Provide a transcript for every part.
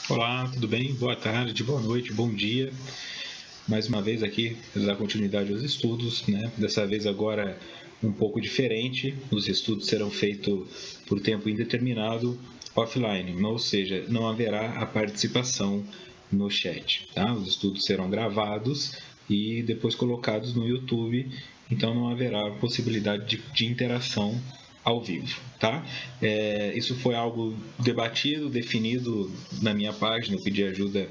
Olá, tudo bem? Boa tarde, boa noite, bom dia. Mais uma vez aqui, dar continuidade aos estudos, né? Dessa vez agora um pouco diferente. Os estudos serão feitos por tempo indeterminado offline, ou seja, não haverá a participação no chat, tá? Os estudos serão gravados e depois colocados no YouTube, então não haverá possibilidade de interação ao vivo, tá? Isso foi algo debatido, definido na minha página. Eu pedi ajuda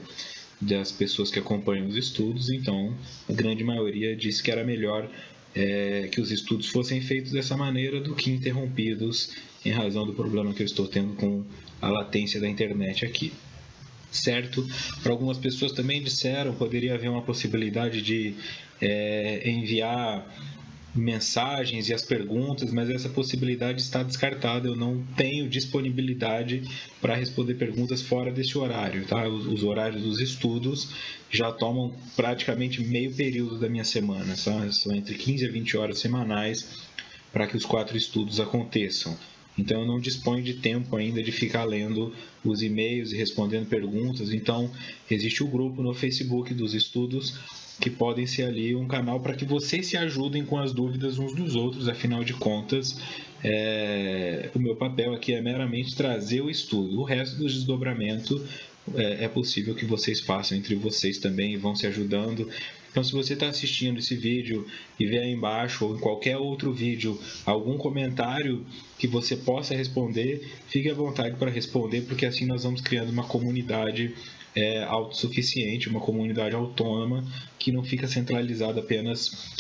das pessoas que acompanham os estudos, então a grande maioria disse que era melhor que os estudos fossem feitos dessa maneira do que interrompidos em razão do problema que eu estou tendo com a latência da internet aqui. Certo? Para algumas pessoas também disseram poderia haver uma possibilidade de enviar mensagens e as perguntas, mas essa possibilidade está descartada. Eu não tenho disponibilidade para responder perguntas fora desse horário, tá? Os horários dos estudos já tomam praticamente meio período da minha semana, são entre 15 a 20 horas semanais para que os 4 estudos aconteçam. Então eu não disponho de tempo ainda de ficar lendo os e-mails e respondendo perguntas. Então existe o grupo no Facebook dos estudos, que podem ser ali um canal para que vocês se ajudem com as dúvidas uns dos outros. Afinal de contas, o meu papel aqui é meramente trazer o estudo. O resto do desdobramento é possível que vocês façam entre vocês também e vão se ajudando. Então, se você está assistindo esse vídeo e vê aí embaixo ou em qualquer outro vídeo algum comentário que você possa responder, fique à vontade para responder, porque assim nós vamos criando uma comunidade autossuficiente, uma comunidade autônoma que não fica centralizada apenas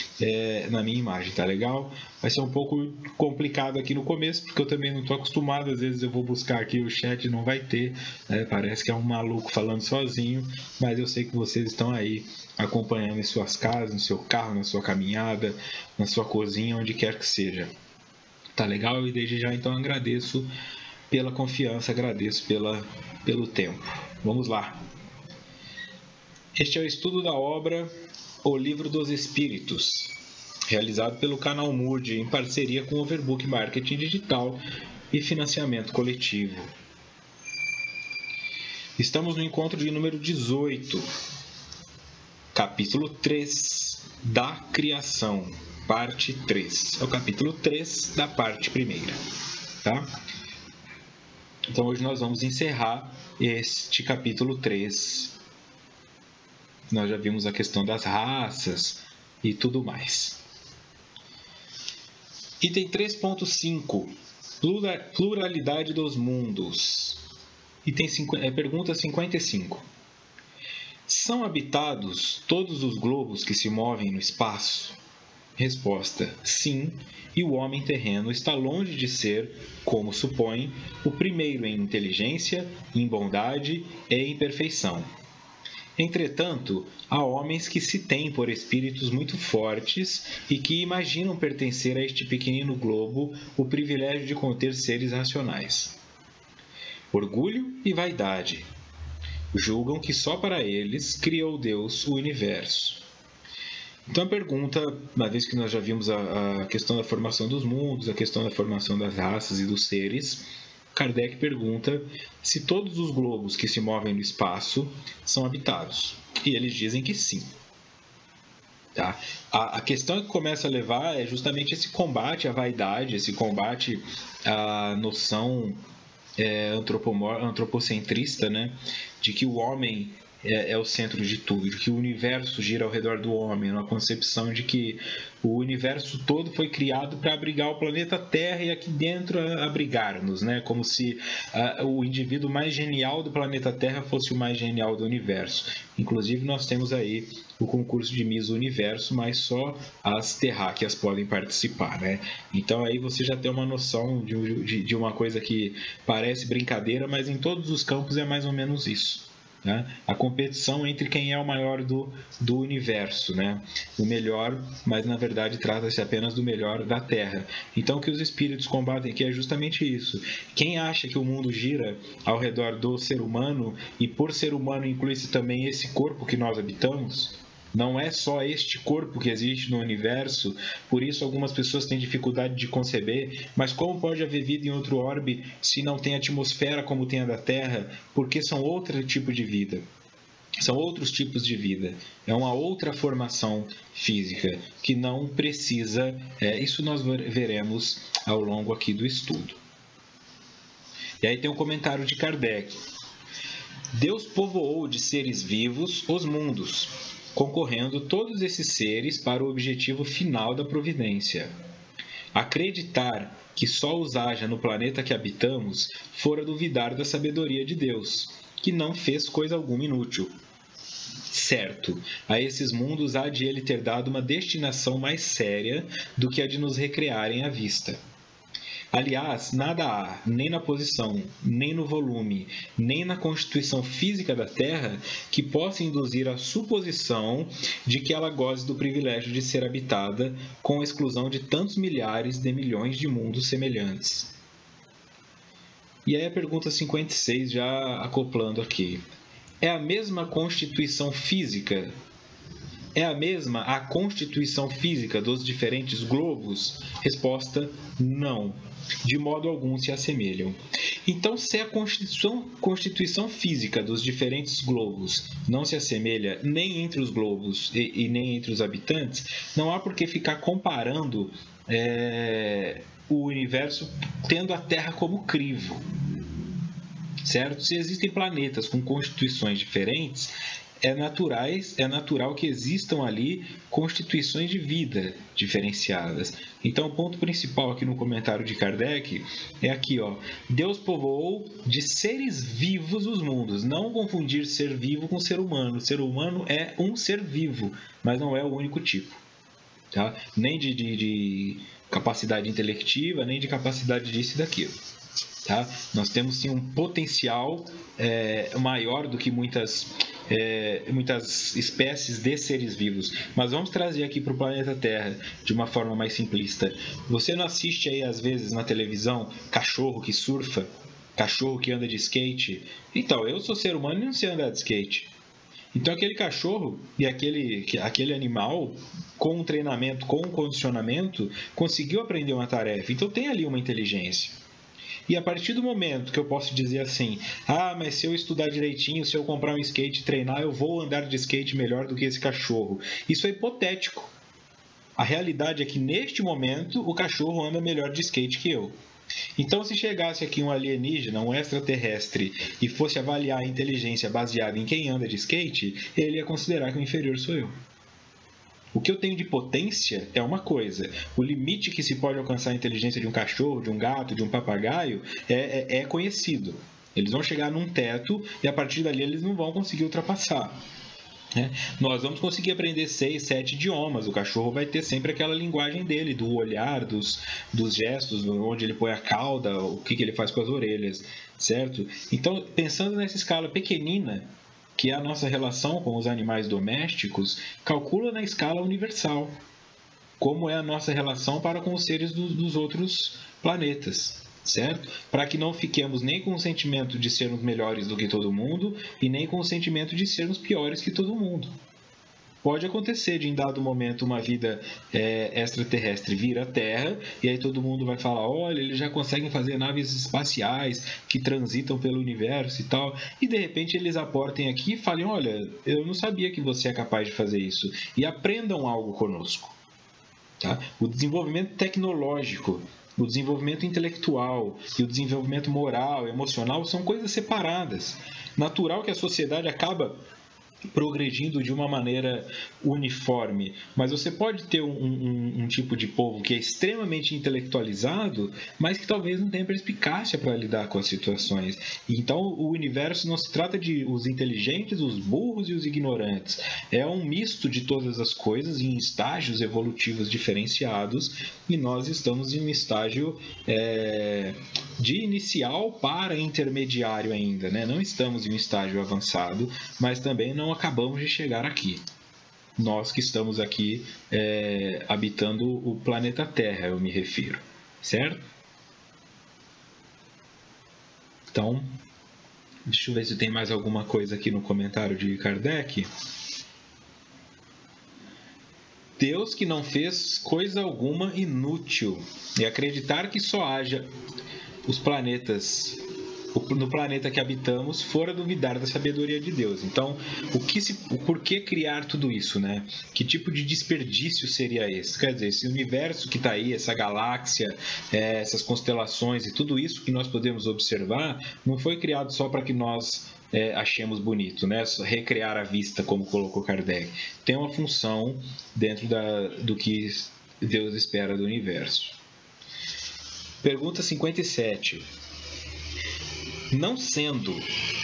na minha imagem, tá legal? Vai ser um pouco complicado aqui no começo, porque eu também não estou acostumado. Às vezes eu vou buscar aqui o chat e não vai ter, parece que é um maluco falando sozinho, mas eu sei que vocês estão aí acompanhando em suas casas, no seu carro, na sua caminhada, na sua cozinha, onde quer que seja. Tá legal? E desde já então agradeço pela confiança, agradeço pelo tempo. Vamos lá. Este é o estudo da obra O Livro dos Espíritos, realizado pelo canal Mood em parceria com o Overbook Marketing Digital e Financiamento Coletivo. Estamos no encontro de número 18, capítulo 3 da Criação, parte 3. É o capítulo 3 da parte primeira, tá? Então hoje nós vamos encerrar este capítulo 3. Nós já vimos a questão das raças e tudo mais. Item 3.5. Pluralidade dos mundos. Pergunta 55. São habitados todos os globos que se movem no espaço? Resposta: sim, e o homem terreno está longe de ser, como supõe, o primeiro em inteligência, em bondade e em perfeição. Entretanto, há homens que se têm por espíritos muito fortes e que imaginam pertencer a este pequenino globo o privilégio de conter seres racionais. Orgulho e vaidade. Julgam que só para eles criou Deus o universo. Então a pergunta, uma vez que nós já vimos a questão da formação dos mundos, a questão da formação das raças e dos seres, Kardec pergunta se todos os globos que se movem no espaço são habitados. E eles dizem que sim. Tá? A questão que começa a levar é justamente esse combate à vaidade, esse combate à noção antropocentrista, né? De que o homem é o centro de tudo, de que o universo gira ao redor do homem, uma concepção de que o universo todo foi criado para abrigar o planeta Terra e aqui dentro abrigar-nos, né? Como se o indivíduo mais genial do planeta Terra fosse o mais genial do universo. Inclusive nós temos aí o concurso de Miss Universo, mas só as terráqueas podem participar, né? Então aí você já tem uma noção de uma coisa que parece brincadeira, mas em todos os campos é mais ou menos isso. Né? A competição entre quem é o maior do universo, né? O melhor, mas na verdade trata-se apenas do melhor da Terra. Então o que os espíritos combatem aqui é justamente isso. Quem acha que o mundo gira ao redor do ser humano, e por ser humano inclui-se também esse corpo que nós habitamos, Não é só este corpo que existe no universo, por isso algumas pessoas têm dificuldade de conceber, mas como pode haver vida em outro orbe se não tem atmosfera como tem a da Terra? Porque são outro tipo de vida. São outros tipos de vida. É uma outra formação física que não precisa... isso nós veremos ao longo aqui do estudo. E aí tem um comentário de Kardec. Deus povoou de seres vivos os mundos, concorrendo todos esses seres para o objetivo final da providência. Acreditar que só os haja no planeta que habitamos fora duvidar da sabedoria de Deus, que não fez coisa alguma inútil. Certo, a esses mundos há de ele ter dado uma destinação mais séria do que a de nos recrearem à vista. Aliás, nada há, nem na posição, nem no volume, nem na constituição física da Terra, que possa induzir a suposição de que ela goze do privilégio de ser habitada, com a exclusão de tantos milhares de milhões de mundos semelhantes. E aí a pergunta 56, já acoplando aqui. É a mesma constituição física? É a mesma a constituição física dos diferentes globos? Resposta: não. De modo algum se assemelham. Então, se a constituição física dos diferentes globos não se assemelha nem entre os globos e nem entre os habitantes, não há por que ficar comparando o universo tendo a Terra como crivo. Certo? Se existem planetas com constituições diferentes, é natural que existam ali constituições de vida diferenciadas. Então, o ponto principal aqui no comentário de Kardec é aqui, ó. Deus povoou de seres vivos os mundos. Não confundir ser vivo com ser humano. Ser humano é um ser vivo, mas não é o único tipo. Tá? Nem de capacidade intelectiva, nem de capacidade disso e daquilo. Tá? Nós temos sim um potencial maior do que muitas espécies de seres vivos. Mas vamos trazer aqui para o planeta Terra de uma forma mais simplista. Você não assiste aí às vezes na televisão cachorro que surfa, cachorro que anda de skate? Então, eu sou ser humano e não sei andar de skate. Então aquele cachorro e aquele animal, com um treinamento, com um condicionamento, conseguiu aprender uma tarefa. Então tem ali uma inteligência. E a partir do momento que eu posso dizer assim, mas se eu estudar direitinho, se eu comprar um skate e treinar, eu vou andar de skate melhor do que esse cachorro. Isso é hipotético. A realidade é que neste momento o cachorro anda melhor de skate que eu. Então, se chegasse aqui um alienígena, um extraterrestre, e fosse avaliar a inteligência baseada em quem anda de skate, ele ia considerar que o inferior sou eu. O que eu tenho de potência é uma coisa. O limite que se pode alcançar a inteligência de um cachorro, de um gato, de um papagaio é conhecido. Eles vão chegar num teto e a partir dali eles não vão conseguir ultrapassar. Nós vamos conseguir aprender 6, 7 idiomas. O cachorro vai ter sempre aquela linguagem dele, do olhar, dos gestos, onde ele põe a cauda, o que ele faz com as orelhas, certo? Então, pensando nessa escala pequenina, que é a nossa relação com os animais domésticos, calcula na escala universal como é a nossa relação para com os seres dos outros planetas, certo? Para que não fiquemos nem com o sentimento de sermos melhores do que todo mundo e nem com o sentimento de sermos piores que todo mundo. Pode acontecer de, em dado momento, uma vida extraterrestre vir à Terra e aí todo mundo vai falar, olha, eles já conseguem fazer naves espaciais que transitam pelo universo e tal, e de repente eles aportem aqui e falem, olha, eu não sabia que você é capaz de fazer isso, e aprendam algo conosco. Tá? O desenvolvimento tecnológico, o desenvolvimento intelectual e o desenvolvimento moral, emocional são coisas separadas. Natural que a sociedade acaba progredindo de uma maneira uniforme, mas você pode ter um tipo de povo que é extremamente intelectualizado, mas que talvez não tenha perspicácia para lidar com as situações. Então o universo não se trata de os inteligentes, os burros e os ignorantes. É um misto de todas as coisas em estágios evolutivos diferenciados e nós estamos em um estágio de inicial para intermediário ainda, né? Não estamos em um estágio avançado, mas também não acabamos de chegar aqui. Nós que estamos aqui habitando o planeta Terra, eu me refiro, certo? Então, deixa eu ver se tem mais alguma coisa aqui no comentário de Kardec. Deus que não fez coisa alguma inútil, e acreditar que só haja os planetas no planeta que habitamos fora duvidar da sabedoria de Deus. Então, o porquê criar tudo isso, né? Que tipo de desperdício seria esse? Quer dizer, esse universo que está aí, essa galáxia, essas constelações e tudo isso que nós podemos observar, não foi criado só para que nós achemos bonito, né? Recriar a vista, como colocou Kardec. Tem uma função dentro do que Deus espera do universo. Pergunta 57. Não sendo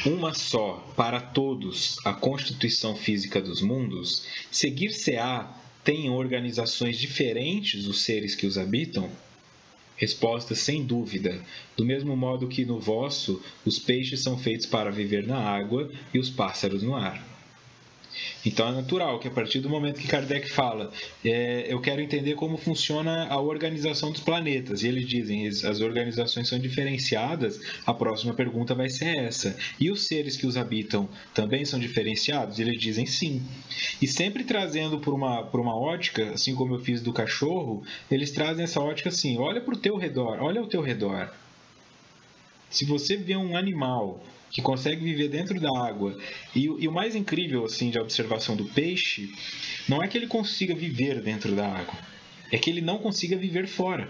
uma só para todos a constituição física dos mundos, seguir-se-á têm organizações diferentes os seres que os habitam? Resposta: sem dúvida. Do mesmo modo que no vosso, os peixes são feitos para viver na água e os pássaros no ar. Então é natural que a partir do momento que Kardec fala eu quero entender como funciona a organização dos planetas, e eles dizem as organizações são diferenciadas, a próxima pergunta vai ser essa. E os seres que os habitam também são diferenciados? E eles dizem sim. E sempre trazendo por uma ótica, assim como eu fiz do cachorro, eles trazem essa ótica assim: olha para o teu redor, olha ao teu redor. Se você vê um animal que consegue viver dentro da água, e o mais incrível assim de observação do peixe não é que ele consiga viver dentro da água, é que ele não consiga viver fora.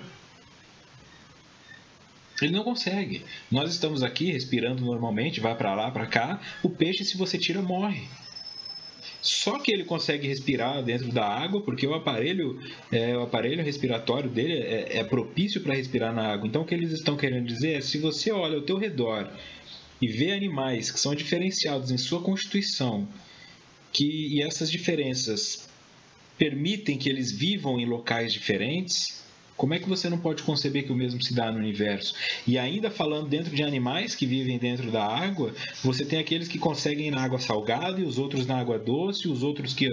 Ele não consegue. Nós estamos aqui respirando normalmente, vai para lá, para cá, o peixe, se você tira, morre. Só que ele consegue respirar dentro da água porque o aparelho respiratório dele é propício para respirar na água. Então o que eles estão querendo dizer é: se você olha ao teu redor e vê animais que são diferenciados em sua constituição, e essas diferenças permitem que eles vivam em locais diferentes, como é que você não pode conceber que o mesmo se dá no universo? E ainda falando dentro de animais que vivem dentro da água, você tem aqueles que conseguem ir na água salgada e os outros na água doce, os outros que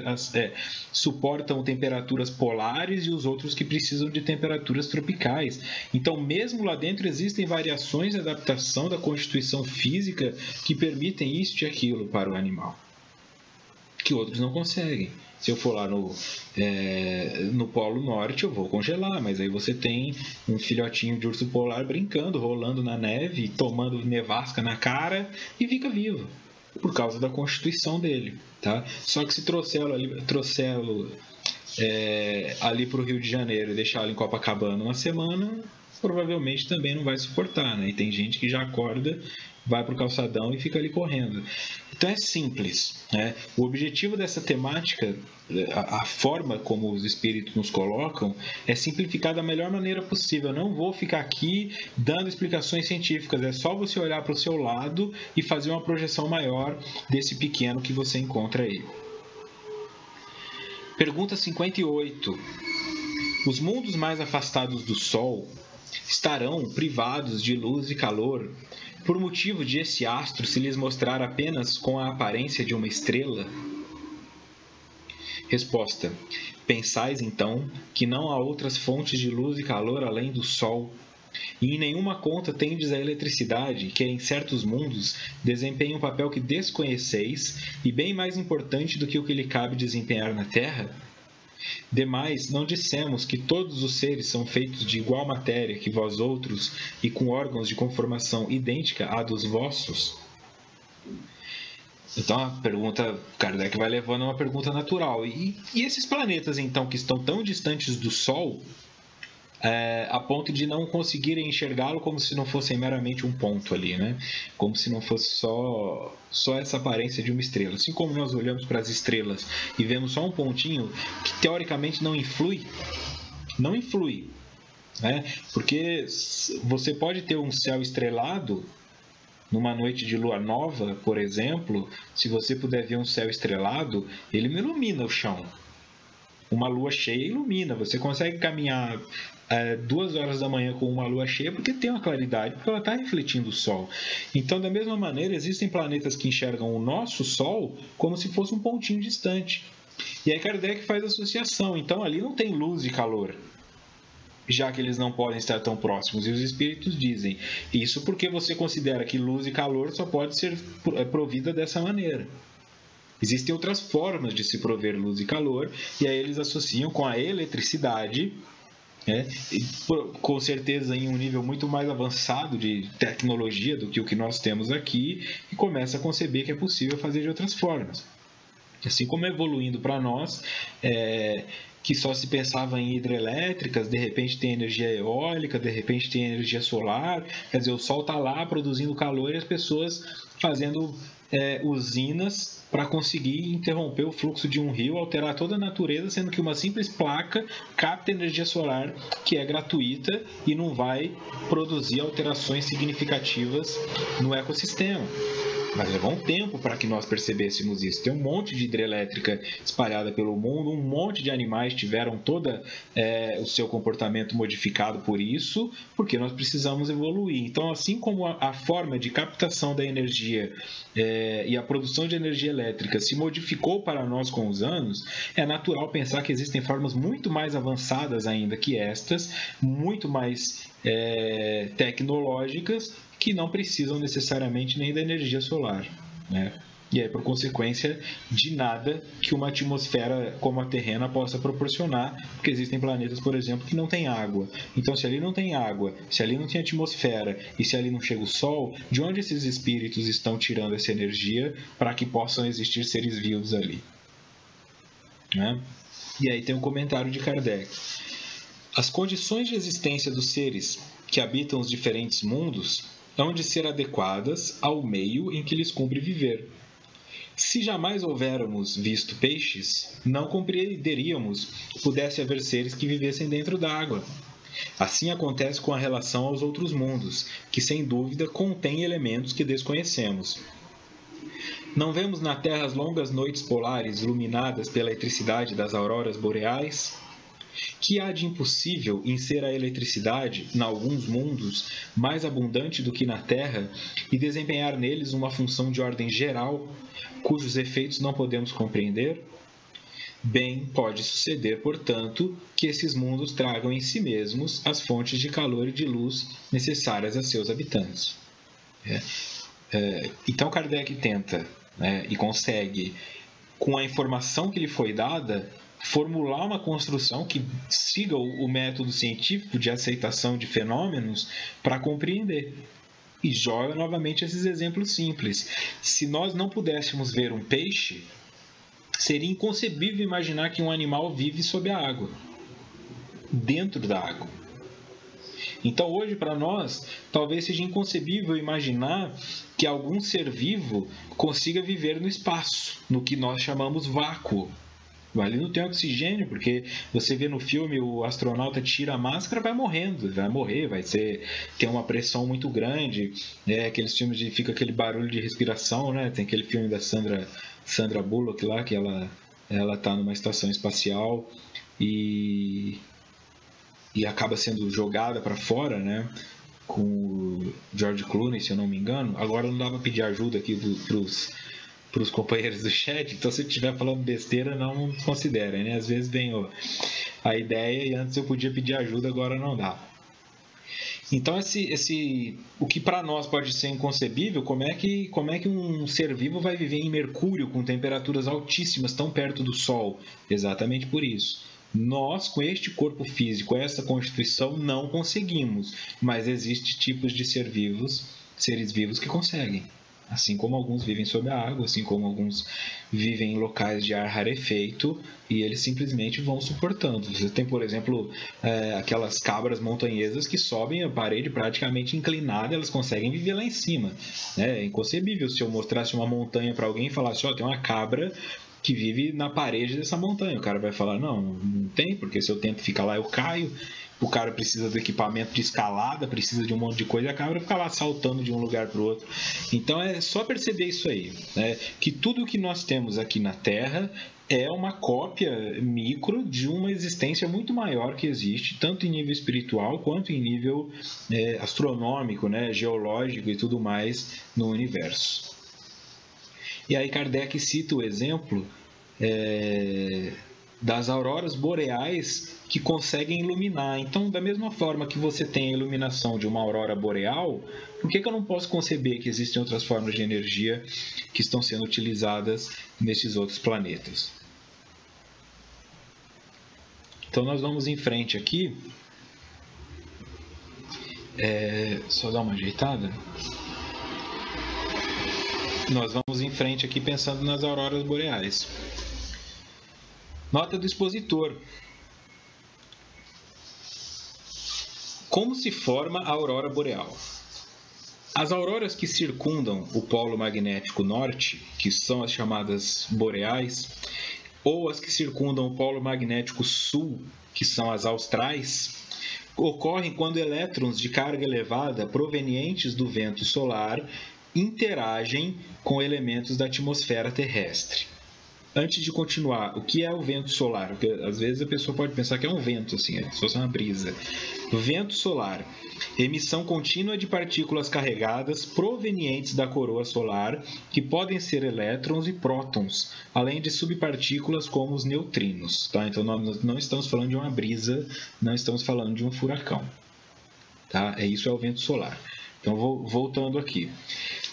suportam temperaturas polares e os outros que precisam de temperaturas tropicais. Então, mesmo lá dentro, existem variações de adaptação da constituição física que permitem isso e aquilo para o animal, que outros não conseguem. Se eu for lá no Polo Norte, eu vou congelar, mas aí você tem um filhotinho de urso polar brincando, rolando na neve, tomando nevasca na cara e fica vivo, por causa da constituição dele. Tá? Só que se trouxê-lo ali para o Rio de Janeiro e deixá-lo em Copacabana uma semana, provavelmente também não vai suportar, né? E tem gente que já acorda, vai para o calçadão e fica ali correndo. Então é simples, né? O objetivo dessa temática, a forma como os espíritos nos colocam, é simplificar da melhor maneira possível. Eu não vou ficar aqui dando explicações científicas, é só você olhar para o seu lado e fazer uma projeção maior desse pequeno que você encontra aí. Pergunta 58. Os mundos mais afastados do Sol estarão privados de luz e calor por motivo de esse astro se lhes mostrar apenas com a aparência de uma estrela? Resposta: pensais então que não há outras fontes de luz e calor além do Sol, e em nenhuma conta tendes a eletricidade, que em certos mundos desempenha um papel que desconheceis e bem mais importante do que o que lhe cabe desempenhar na Terra? Demais, não dissemos que todos os seres são feitos de igual matéria que vós outros e com órgãos de conformação idêntica à dos vossos? Então a pergunta, Kardec vai levando a uma pergunta natural. E esses planetas, então, que estão tão distantes do Sol, a ponto de não conseguirem enxergá-lo como se não fossem meramente um ponto ali, né? Como se não fosse só essa aparência de uma estrela. Assim como nós olhamos para as estrelas e vemos só um pontinho que teoricamente não influi, né? Porque você pode ter um céu estrelado numa noite de lua nova, por exemplo. Se você puder ver um céu estrelado, ele não ilumina o chão. Uma lua cheia ilumina, você consegue caminhar 2 horas da manhã com uma lua cheia porque tem uma claridade, porque ela está refletindo o Sol. Então, da mesma maneira, existem planetas que enxergam o nosso Sol como se fosse um pontinho distante. E aí Kardec faz associação. Então, ali não tem luz e calor, já que eles não podem estar tão próximos. E os espíritos dizem isso porque você considera que luz e calor só pode ser provida dessa maneira. Existem outras formas de se prover luz e calor, e aí eles associam com a eletricidade, né? Com certeza em um nível muito mais avançado de tecnologia do que o que nós temos aqui, e começa a conceber que é possível fazer de outras formas. Assim como evoluindo para nós, que só se pensava em hidrelétricas, de repente tem energia eólica, de repente tem energia solar, quer dizer, o sol está lá produzindo calor e as pessoas fazendo usinas para conseguir interromper o fluxo de um rio, alterar toda a natureza, sendo que uma simples placa capta energia solar que é gratuita e não vai produzir alterações significativas no ecossistema. Mas levou um tempo para que nós percebêssemos isso. Tem um monte de hidrelétrica espalhada pelo mundo, um monte de animais tiveram todo o seu comportamento modificado por isso, porque nós precisamos evoluir. Então, assim como a forma de captação da energia e a produção de energia elétrica se modificou para nós com os anos, é natural pensar que existem formas muito mais avançadas ainda que estas, muito mais tecnológicas, que não precisam necessariamente nem da energia solar, né? E aí, por consequência, de nada que uma atmosfera como a terrena possa proporcionar, porque existem planetas, por exemplo, que não têm água. Então, se ali não tem água, se ali não tem atmosfera e se ali não chega o Sol, de onde esses espíritos estão tirando essa energia para que possam existir seres vivos ali? Né? E aí tem um comentário de Kardec. As condições de existência dos seres que habitam os diferentes mundos hão de ser adequadas ao meio em que lhes cumpre viver. Se jamais houvéramos visto peixes, não compreenderíamos que pudesse haver seres que vivessem dentro da água. Assim acontece com a relação aos outros mundos, que sem dúvida contêm elementos que desconhecemos. Não vemos na Terra as longas noites polares iluminadas pela eletricidade das auroras boreais? Que há de impossível em ser a eletricidade, em alguns mundos, mais abundante do que na Terra e desempenhar neles uma função de ordem geral, cujos efeitos não podemos compreender? Bem pode suceder, portanto, que esses mundos tragam em si mesmos as fontes de calor e de luz necessárias a seus habitantes. Então Kardec tenta, e consegue, com a informação que lhe foi dada, formular uma construção que siga o método científico de aceitação de fenômenos para compreender. E joga novamente esses exemplos simples. Se nós não pudéssemos ver um peixe, seria inconcebível imaginar que um animal vive sob a água, dentro da água. Então hoje para nós, talvez seja inconcebível imaginar que algum ser vivo consiga viver no espaço, no que nós chamamos vácuo. Ali não tem oxigênio, porque você vê no filme o astronauta tira a máscara, vai morrendo, vai morrer, tem uma pressão muito grande, aqueles filmes de fica aquele barulho de respiração, né? Tem aquele filme da Sandra Bullock lá, que ela tá numa estação espacial e acaba sendo jogada para fora, né? Com o George Clooney, se eu não me engano. Agora não dá para pedir ajuda aqui para os companheiros do chat, então se eu estiver falando besteira, não considerem, né? Às vezes vem a ideia e antes eu podia pedir ajuda, agora não dá. Então o que para nós pode ser inconcebível, como é que um ser vivo vai viver em Mercúrio com temperaturas altíssimas tão perto do Sol? Exatamente por isso. Nós, com este corpo físico, essa constituição, não conseguimos, mas existem tipos de seres vivos que conseguem. Assim como alguns vivem sob a água, assim como alguns vivem em locais de ar rarefeito e eles simplesmente vão suportando. Você tem, por exemplo, aquelas cabras montanhesas que sobem a parede praticamente inclinada, elas conseguem viver lá em cima. É inconcebível se eu mostrasse uma montanha para alguém e falasse, tem uma cabra que vive na parede dessa montanha. O cara vai falar, não tem, porque se eu tento ficar lá eu caio. O cara precisa do equipamento de escalada, precisa de um monte de coisa e a cabra fica lá saltando de um lugar para o outro. Então é só perceber isso aí, né? Que tudo o que nós temos aqui na Terra é uma cópia micro de uma existência muito maior que existe, tanto em nível espiritual quanto em nível astronômico, né? Geológico e tudo mais no universo. E aí Kardec cita o exemplo das auroras boreais que conseguem iluminar. Então, da mesma forma que você tem a iluminação de uma aurora boreal, por que eu não posso conceber que existem outras formas de energia que estão sendo utilizadas nesses outros planetas? Então, nós vamos em frente aqui. Só dar uma ajeitada. Nós vamos em frente aqui pensando nas auroras boreais. Nota do expositor. Como se forma a aurora boreal? As auroras que circundam o polo magnético norte, que são as chamadas boreais, ou as que circundam o polo magnético sul, que são as austrais, ocorrem quando elétrons de carga elevada provenientes do vento solar interagem com elementos da atmosfera terrestre. Antes de continuar, o que é o vento solar? Porque às vezes a pessoa pode pensar que é um vento, assim, se fosse uma brisa. Vento solar, emissão contínua de partículas carregadas provenientes da coroa solar, que podem ser elétrons e prótons, além de subpartículas como os neutrinos. Tá? Então, nós não estamos falando de uma brisa, não estamos falando de um furacão. Tá? Isso é o vento solar. Então, voltando aqui.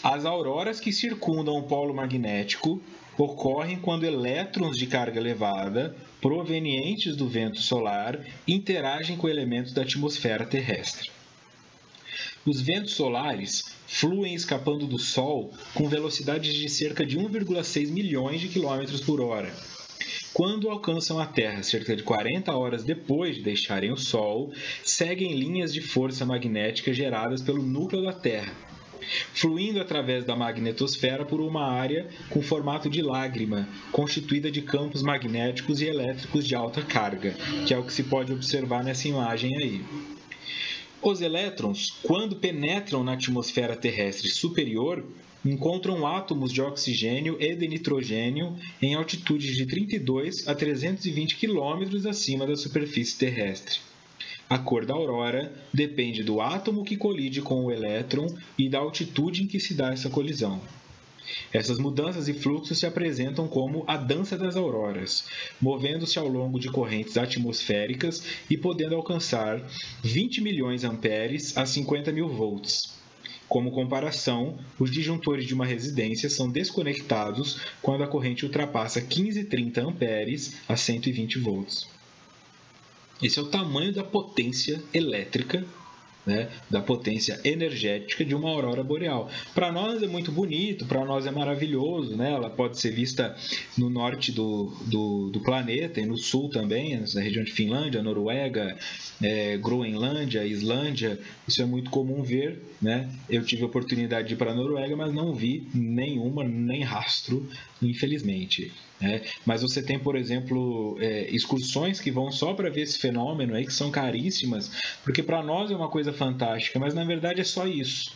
As auroras que circundam o polo magnético ocorrem quando elétrons de carga elevada, provenientes do vento solar, interagem com elementos da atmosfera terrestre. Os ventos solares fluem escapando do Sol com velocidades de cerca de 1,6 milhões de quilômetros por hora. Quando alcançam a Terra cerca de 40 horas depois de deixarem o Sol, seguem linhas de força magnética geradas pelo núcleo da Terra, fluindo através da magnetosfera por uma área com formato de lágrima, constituída de campos magnéticos e elétricos de alta carga, que é o que se pode observar nessa imagem aí. Os elétrons, quando penetram na atmosfera terrestre superior, encontram átomos de oxigênio e de nitrogênio em altitudes de 32 a 320 km acima da superfície terrestre. A cor da aurora depende do átomo que colide com o elétron e da altitude em que se dá essa colisão. Essas mudanças e fluxos se apresentam como a dança das auroras, movendo-se ao longo de correntes atmosféricas e podendo alcançar 20 milhões amperes a 50 mil volts. Como comparação, os disjuntores de uma residência são desconectados quando a corrente ultrapassa 1530 amperes a 120 volts. Esse é o tamanho da potência elétrica, né, da potência energética de uma aurora boreal. Para nós é muito bonito, para nós é maravilhoso, né? Ela pode ser vista no norte do planeta e no sul também, na região de Finlândia, Noruega, Groenlândia, Islândia. Isso é muito comum ver, né? Eu tive a oportunidade de ir para a Noruega, mas não vi nem rastro, infelizmente. Mas você tem, por exemplo, excursões que vão só para ver esse fenômeno aí, que são caríssimas, porque para nós é uma coisa fantástica, mas na verdade é só isso.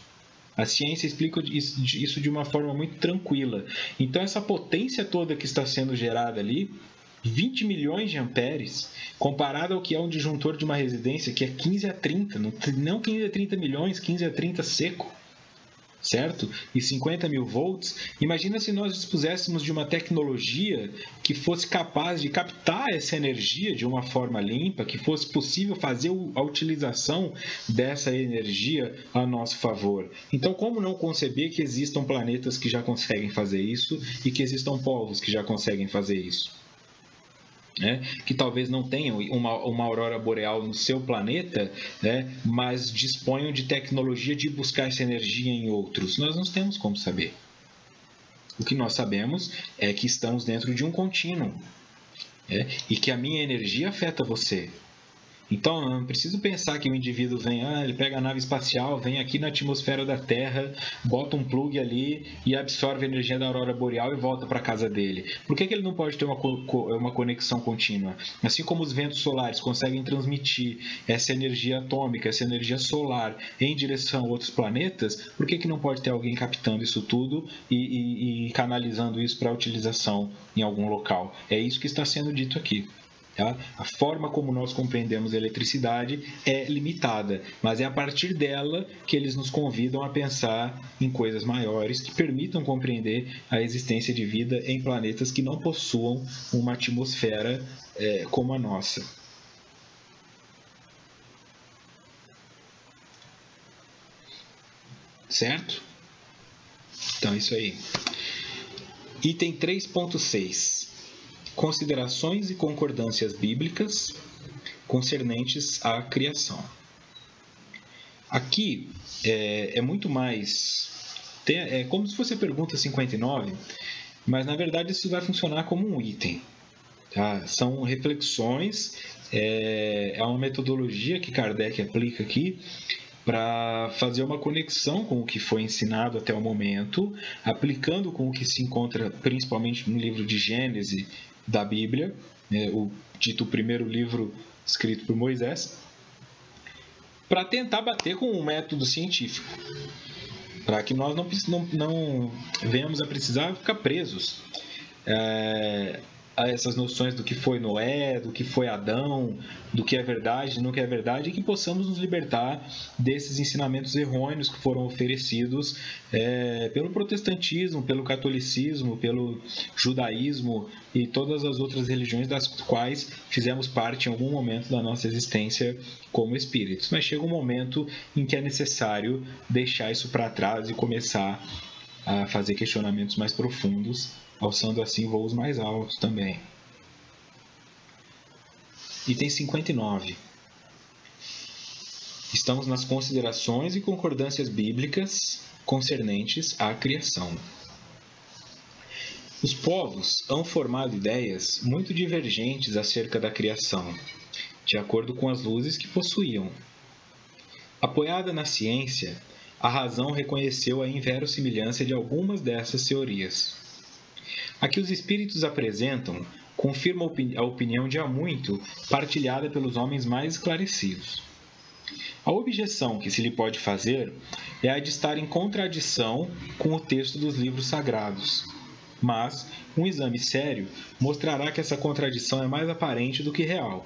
A ciência explica isso de uma forma muito tranquila. Então essa potência toda que está sendo gerada ali, 20 milhões de amperes, comparado ao que é um disjuntor de uma residência, que é 15 a 30, não 15 a 30 milhões, 15 a 30 seco, certo? E 50 mil volts. Imagina se nós dispuséssemos de uma tecnologia que fosse capaz de captar essa energia de uma forma limpa, que fosse possível fazer a utilização dessa energia a nosso favor. Então, como não conceber que existam planetas que já conseguem fazer isso e que existam povos que já conseguem fazer isso? Que talvez não tenham uma aurora boreal no seu planeta, mas disponham de tecnologia de buscar essa energia em outros. Nós não temos como saber. O que nós sabemos é que estamos dentro de um contínuo, e que a minha energia afeta você. Então, eu não preciso pensar que o indivíduo vem, ele pega a nave espacial, vem aqui na atmosfera da Terra, bota um plug ali e absorve a energia da aurora boreal e volta para a casa dele. Por que ele não pode ter uma conexão contínua? Assim como os ventos solares conseguem transmitir essa energia atômica, essa energia solar em direção a outros planetas, por que não pode ter alguém captando isso tudo e canalizando isso para utilização em algum local? É isso que está sendo dito aqui. A forma como nós compreendemos a eletricidade é limitada, mas é a partir dela que eles nos convidam a pensar em coisas maiores que permitam compreender a existência de vida em planetas que não possuam uma atmosfera como a nossa. certo? Então, é isso aí. Item 3.6. Considerações e concordâncias bíblicas concernentes à criação. Aqui é muito mais... É como se fosse a pergunta 59, mas na verdade isso vai funcionar como um item. Tá? São reflexões, é uma metodologia que Kardec aplica aqui para fazer uma conexão com o que foi ensinado até o momento, aplicando com o que se encontra principalmente no livro de Gênesis da Bíblia, o dito primeiro livro escrito por Moisés, para tentar bater com um método científico, para que nós não venhamos a precisar ficar presos a essas noções do que foi Noé, do que foi Adão, do que é verdade, do que é verdade, e que possamos nos libertar desses ensinamentos errôneos que foram oferecidos pelo protestantismo, pelo catolicismo, pelo judaísmo e todas as outras religiões das quais fizemos parte em algum momento da nossa existência como espíritos. Mas chega um momento em que é necessário deixar isso para trás e começar a fazer questionamentos mais profundos, alçando assim voos mais altos também. Item 59. Estamos nas considerações e concordâncias bíblicas concernentes à criação. Os povos hão formado ideias muito divergentes acerca da criação, de acordo com as luzes que possuíam. Apoiada na ciência, a razão reconheceu a inverossimilhança de algumas dessas teorias. A que os espíritos apresentam confirma a opinião de há muito partilhada pelos homens mais esclarecidos. A objeção que se lhe pode fazer é a de estar em contradição com o texto dos livros sagrados, mas um exame sério mostrará que essa contradição é mais aparente do que real,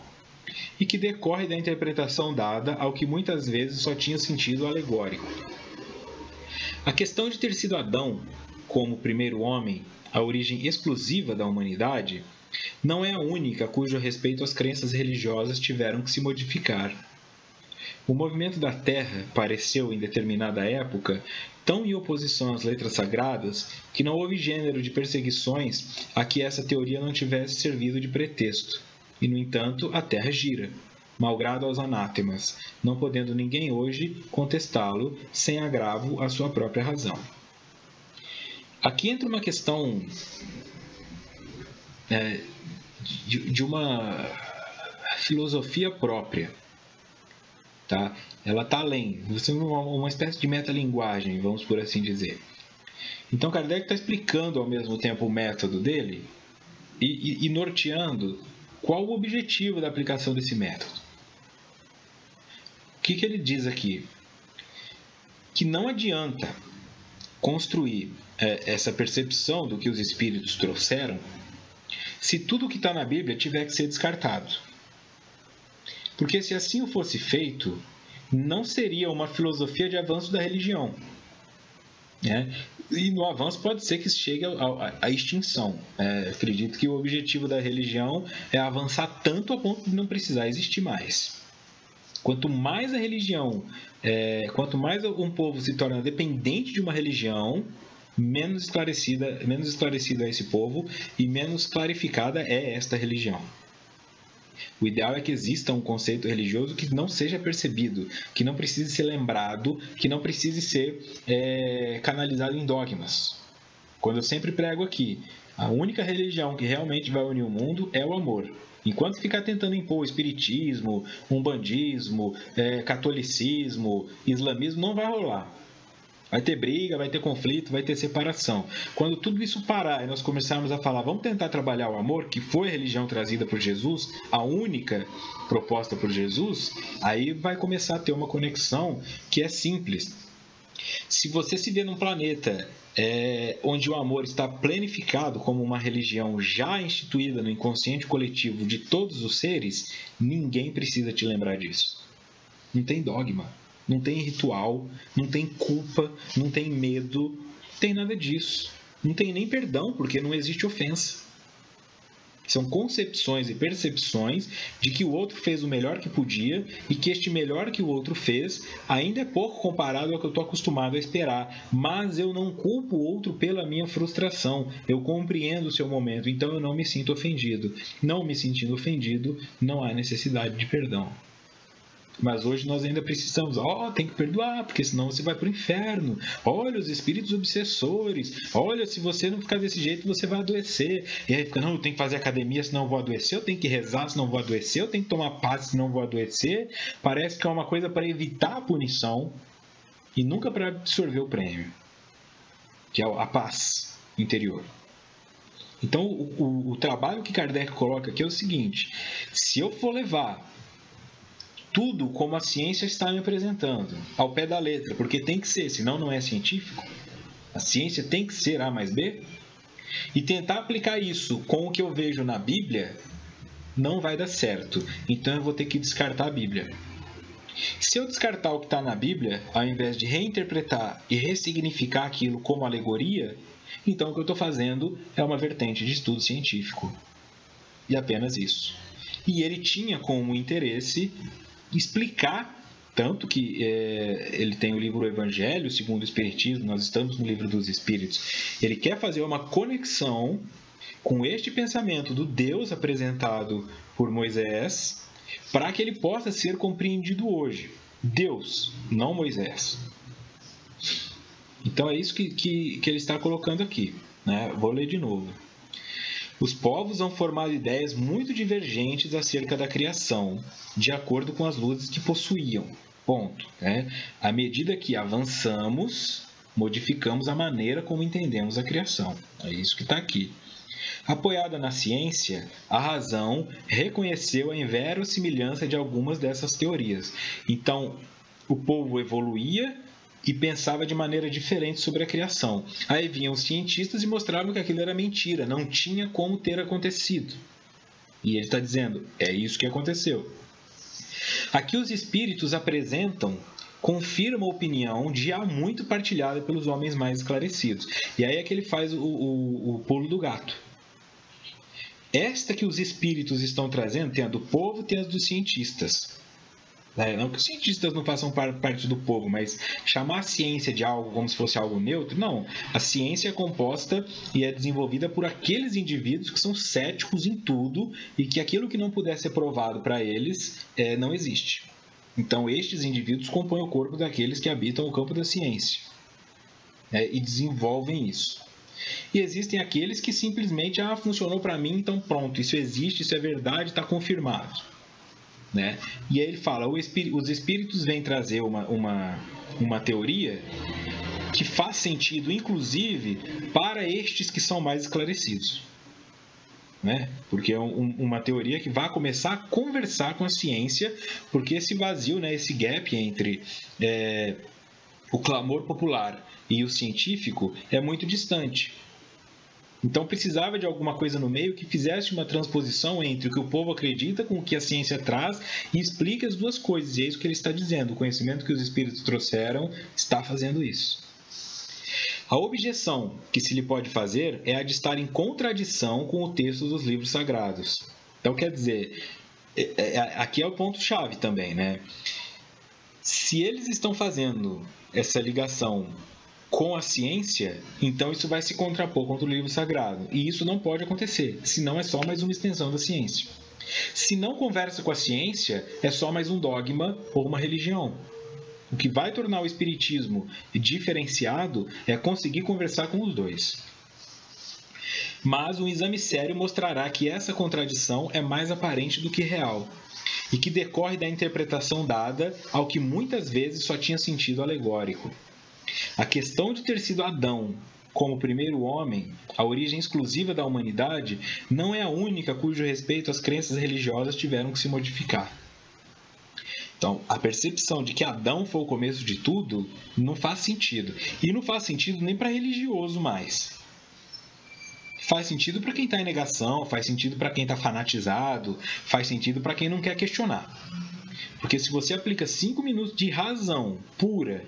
e que decorre da interpretação dada ao que muitas vezes só tinha sentido alegórico. A questão de ter sido Adão, como primeiro homem, a origem exclusiva da humanidade, não é a única cujo respeito às crenças religiosas tiveram que se modificar. O movimento da Terra pareceu, em determinada época, tão em oposição às letras sagradas que não houve gênero de perseguições a que essa teoria não tivesse servido de pretexto. E, no entanto, a Terra gira, malgrado aos anátemas, não podendo ninguém hoje contestá-lo sem agravo à sua própria razão. Aqui entra uma questão de uma filosofia própria. Tá? Ela está além, uma espécie de metalinguagem, vamos por assim dizer. Então Kardec está explicando ao mesmo tempo o método dele e norteando qual o objetivo da aplicação desse método. O que ele diz aqui? Que não adianta construir essa percepção do que os espíritos trouxeram se tudo o que está na Bíblia tiver que ser descartado. Porque se assim o fosse feito, não seria uma filosofia de avanço da religião. Né? E no avanço pode ser que chegue à extinção. Acredito que o objetivo da religião é avançar tanto a ponto de não precisar existir mais. Quanto mais a religião, quanto mais um povo se torna dependente de uma religião, menos esclarecido é esse povo e menos clarificada é esta religião. O ideal é que exista um conceito religioso que não seja percebido, que não precise ser lembrado, que não precise ser canalizado em dogmas. Quando eu sempre prego aqui, a única religião que realmente vai unir o mundo é o amor. Enquanto ficar tentando impor espiritismo, umbandismo, catolicismo, islamismo, não vai rolar. Vai ter briga, vai ter conflito, vai ter separação. Quando tudo isso parar e nós começarmos a falar, vamos tentar trabalhar o amor, que foi a religião trazida por Jesus, a única proposta por Jesus, aí vai começar a ter uma conexão que é simples. Se você se vê num planeta onde o amor está planificado como uma religião já instituída no inconsciente coletivo de todos os seres, ninguém precisa te lembrar disso. Não tem dogma. Não tem ritual, não tem culpa, não tem medo, não tem nada disso. Não tem nem perdão, porque não existe ofensa. São concepções e percepções de que o outro fez o melhor que podia e que este melhor que o outro fez ainda é pouco comparado ao que eu estou acostumado a esperar. Mas eu não culpo o outro pela minha frustração. Eu compreendo o seu momento, então eu não me sinto ofendido. Não me sentindo ofendido, não há necessidade de perdão. Mas hoje nós ainda precisamos, tem que perdoar, porque senão você vai para o inferno. Olha os espíritos obsessores. Olha, se você não ficar desse jeito, você vai adoecer. E aí fica, não, eu tenho que fazer academia, senão eu vou adoecer. Eu tenho que rezar, senão eu vou adoecer. Eu tenho que tomar passe, senão eu vou adoecer. Parece que é uma coisa para evitar a punição e nunca para absorver o prêmio, que é a paz interior. Então, o trabalho que Kardec coloca aqui é o seguinte: se eu for levar tudo como a ciência está me apresentando, ao pé da letra, porque tem que ser, senão não é científico. A ciência tem que ser A mais B. E tentar aplicar isso com o que eu vejo na Bíblia não vai dar certo. Então eu vou ter que descartar a Bíblia. Se eu descartar o que está na Bíblia, ao invés de reinterpretar e ressignificar aquilo como alegoria, então o que eu estou fazendo é uma vertente de estudo científico. E apenas isso. E ele tinha como interesse explicar, tanto que ele tem o livro Evangelho segundo o Espiritismo, nós estamos no livro dos Espíritos, ele quer fazer uma conexão com este pensamento do Deus apresentado por Moisés, para que ele possa ser compreendido hoje. Deus, não Moisés. Então é isso que ele está colocando aqui, né? Vou ler de novo. Os povos vão formar ideias muito divergentes acerca da criação, de acordo com as luzes que possuíam. Ponto. Né? À medida que avançamos, modificamos a maneira como entendemos a criação. É isso que está aqui. Apoiada na ciência, a razão reconheceu a inverossimilhança de algumas dessas teorias. Então, o povo evoluía e pensava de maneira diferente sobre a criação. Aí vinham os cientistas e mostravam que aquilo era mentira, não tinha como ter acontecido. E ele está dizendo, é isso que aconteceu. Aqui os espíritos apresentam, confirmam a opinião de há muito partilhada pelos homens mais esclarecidos. E aí é que ele faz o pulo do gato. Esta que os espíritos estão trazendo tem a do povo, tem a dos cientistas. Não que os cientistas não façam parte do povo, mas chamar a ciência de algo como se fosse algo neutro, não. A ciência é composta e é desenvolvida por aqueles indivíduos que são céticos em tudo e que aquilo que não puder ser provado para eles não existe. Então, estes indivíduos compõem o corpo daqueles que habitam o campo da ciência e desenvolvem isso. E existem aqueles que simplesmente, funcionou para mim, então pronto, isso existe, isso é verdade, está confirmado. Né? E aí ele fala, os espíritos vêm trazer uma teoria que faz sentido, inclusive, para estes que são mais esclarecidos. Né? Porque é uma teoria que vai começar a conversar com a ciência, porque esse vazio, né, esse gap entre o clamor popular e o científico é muito distante. Então precisava de alguma coisa no meio que fizesse uma transposição entre o que o povo acredita com o que a ciência traz e explique as duas coisas. E é isso que ele está dizendo. O conhecimento que os espíritos trouxeram está fazendo isso. A objeção que se lhe pode fazer é a de estar em contradição com o texto dos livros sagrados. Então, quer dizer, aqui é o ponto-chave também, né? Se eles estão fazendo essa ligação com a ciência, então isso vai se contrapor contra o livro sagrado. E isso não pode acontecer, senão é só mais uma extensão da ciência. Se não conversa com a ciência, é só mais um dogma ou uma religião. O que vai tornar o espiritismo diferenciado é conseguir conversar com os dois. Mas um exame sério mostrará que essa contradição é mais aparente do que real, e que decorre da interpretação dada ao que muitas vezes só tinha sentido alegórico. A questão de ter sido Adão como o primeiro homem, a origem exclusiva da humanidade, não é a única cujo respeito as crenças religiosas tiveram que se modificar. Então, a percepção de que Adão foi o começo de tudo não faz sentido. E não faz sentido nem para religioso mais. Faz sentido para quem está em negação, faz sentido para quem está fanatizado, faz sentido para quem não quer questionar. Porque se você aplica 5 minutos de razão pura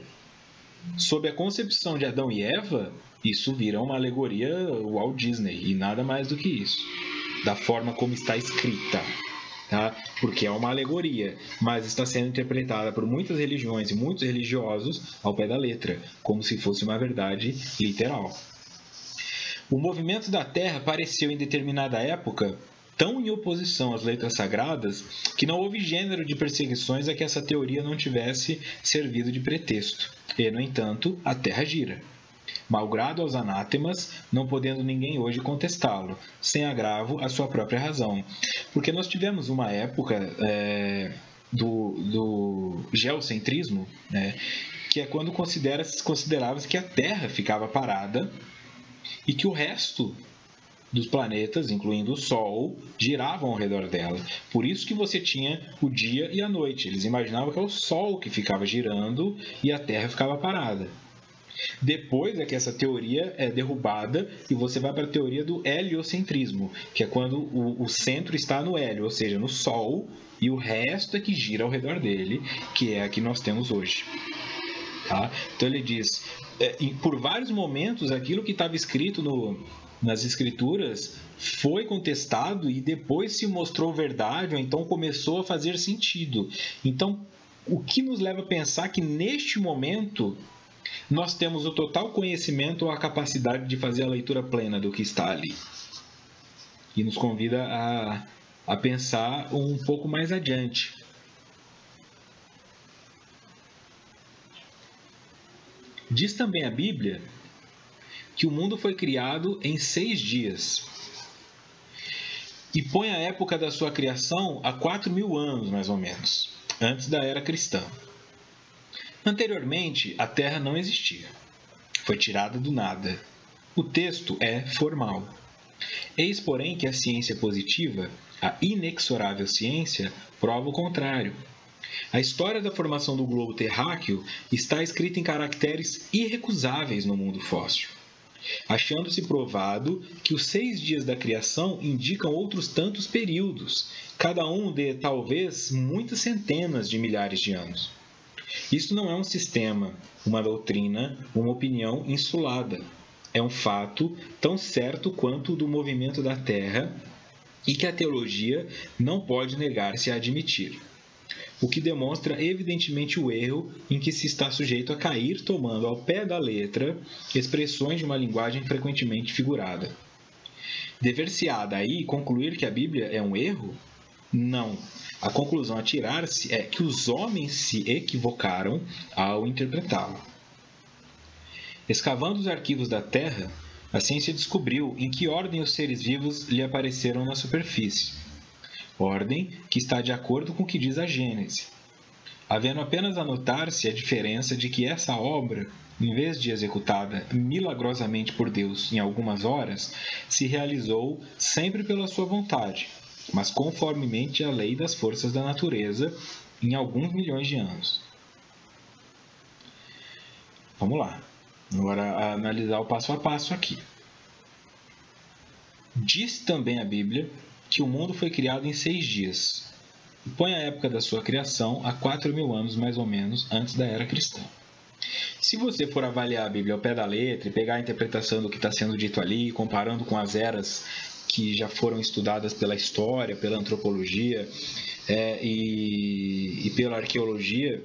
sob a concepção de Adão e Eva, isso vira uma alegoria Walt Disney e nada mais do que isso. da forma como está escrita. Tá? Porque é uma alegoria, mas está sendo interpretada por muitas religiões e muitos religiosos ao pé da letra, como se fosse uma verdade literal. O movimento da Terra pareceu, em determinada época, tão em oposição às letras sagradas que não houve gênero de perseguições a que essa teoria não tivesse servido de pretexto. E, no entanto, a Terra gira. Malgrado aos anátemas, não podendo ninguém hoje contestá-lo, sem agravo à sua própria razão. Porque nós tivemos uma época do geocentrismo, né, que é quando considerava-se que a Terra ficava parada e que o resto dos planetas, incluindo o Sol, giravam ao redor dela. Por isso que você tinha o dia e a noite. Eles imaginavam que é o Sol que ficava girando e a Terra ficava parada. Depois é que essa teoria é derrubada e você vai para a teoria do heliocentrismo, que é quando o centro está no hélio, ou seja, no Sol, e o resto é que gira ao redor dele, que é a que nós temos hoje. Tá? Então ele diz, por vários momentos, aquilo que estava escrito nas escrituras foi contestado e depois se mostrou verdade, ou então começou a fazer sentido. Então, o que nos leva a pensar que neste momento nós temos o total conhecimento ou a capacidade de fazer a leitura plena do que está ali. E nos convida a pensar um pouco mais adiante. Diz também a Bíblia que o mundo foi criado em 6 dias e põe a época da sua criação a 4.000 anos, mais ou menos, antes da era cristã. Anteriormente, a Terra não existia. Foi tirada do nada. O texto é formal. Eis, porém, que a ciência positiva, a inexorável ciência, prova o contrário. A história da formação do globo terráqueo está escrita em caracteres irrecusáveis no mundo fóssil, achando-se provado que os 6 dias da criação indicam outros tantos períodos, cada um de, talvez, muitas centenas de milhares de anos. Isto não é um sistema, uma doutrina, uma opinião insulada. É um fato tão certo quanto o do movimento da Terra e que a teologia não pode negar-se a admitir. O que demonstra evidentemente o erro em que se está sujeito a cair tomando ao pé da letra expressões de uma linguagem frequentemente figurada. Dever-se-á daí concluir que a Bíblia é um erro? Não. A conclusão a tirar-se é que os homens se equivocaram ao interpretá-la. Escavando os arquivos da Terra, a ciência descobriu em que ordem os seres vivos lhe apareceram na superfície. Ordem que está de acordo com o que diz a Gênese, havendo apenas a notar-se a diferença de que essa obra, em vez de executada milagrosamente por Deus em algumas horas, se realizou sempre pela sua vontade, mas conformemente à lei das forças da natureza em alguns milhões de anos. Vamos lá, agora analisar o passo a passo aqui. Diz também a Bíblia que o mundo foi criado em 6 dias, e põe a época da sua criação a 4.000 anos, mais ou menos, antes da era cristã. Se você for avaliar a Bíblia ao pé da letra e pegar a interpretação do que está sendo dito ali, comparando com as eras que já foram estudadas pela história, pela antropologia e pela arqueologia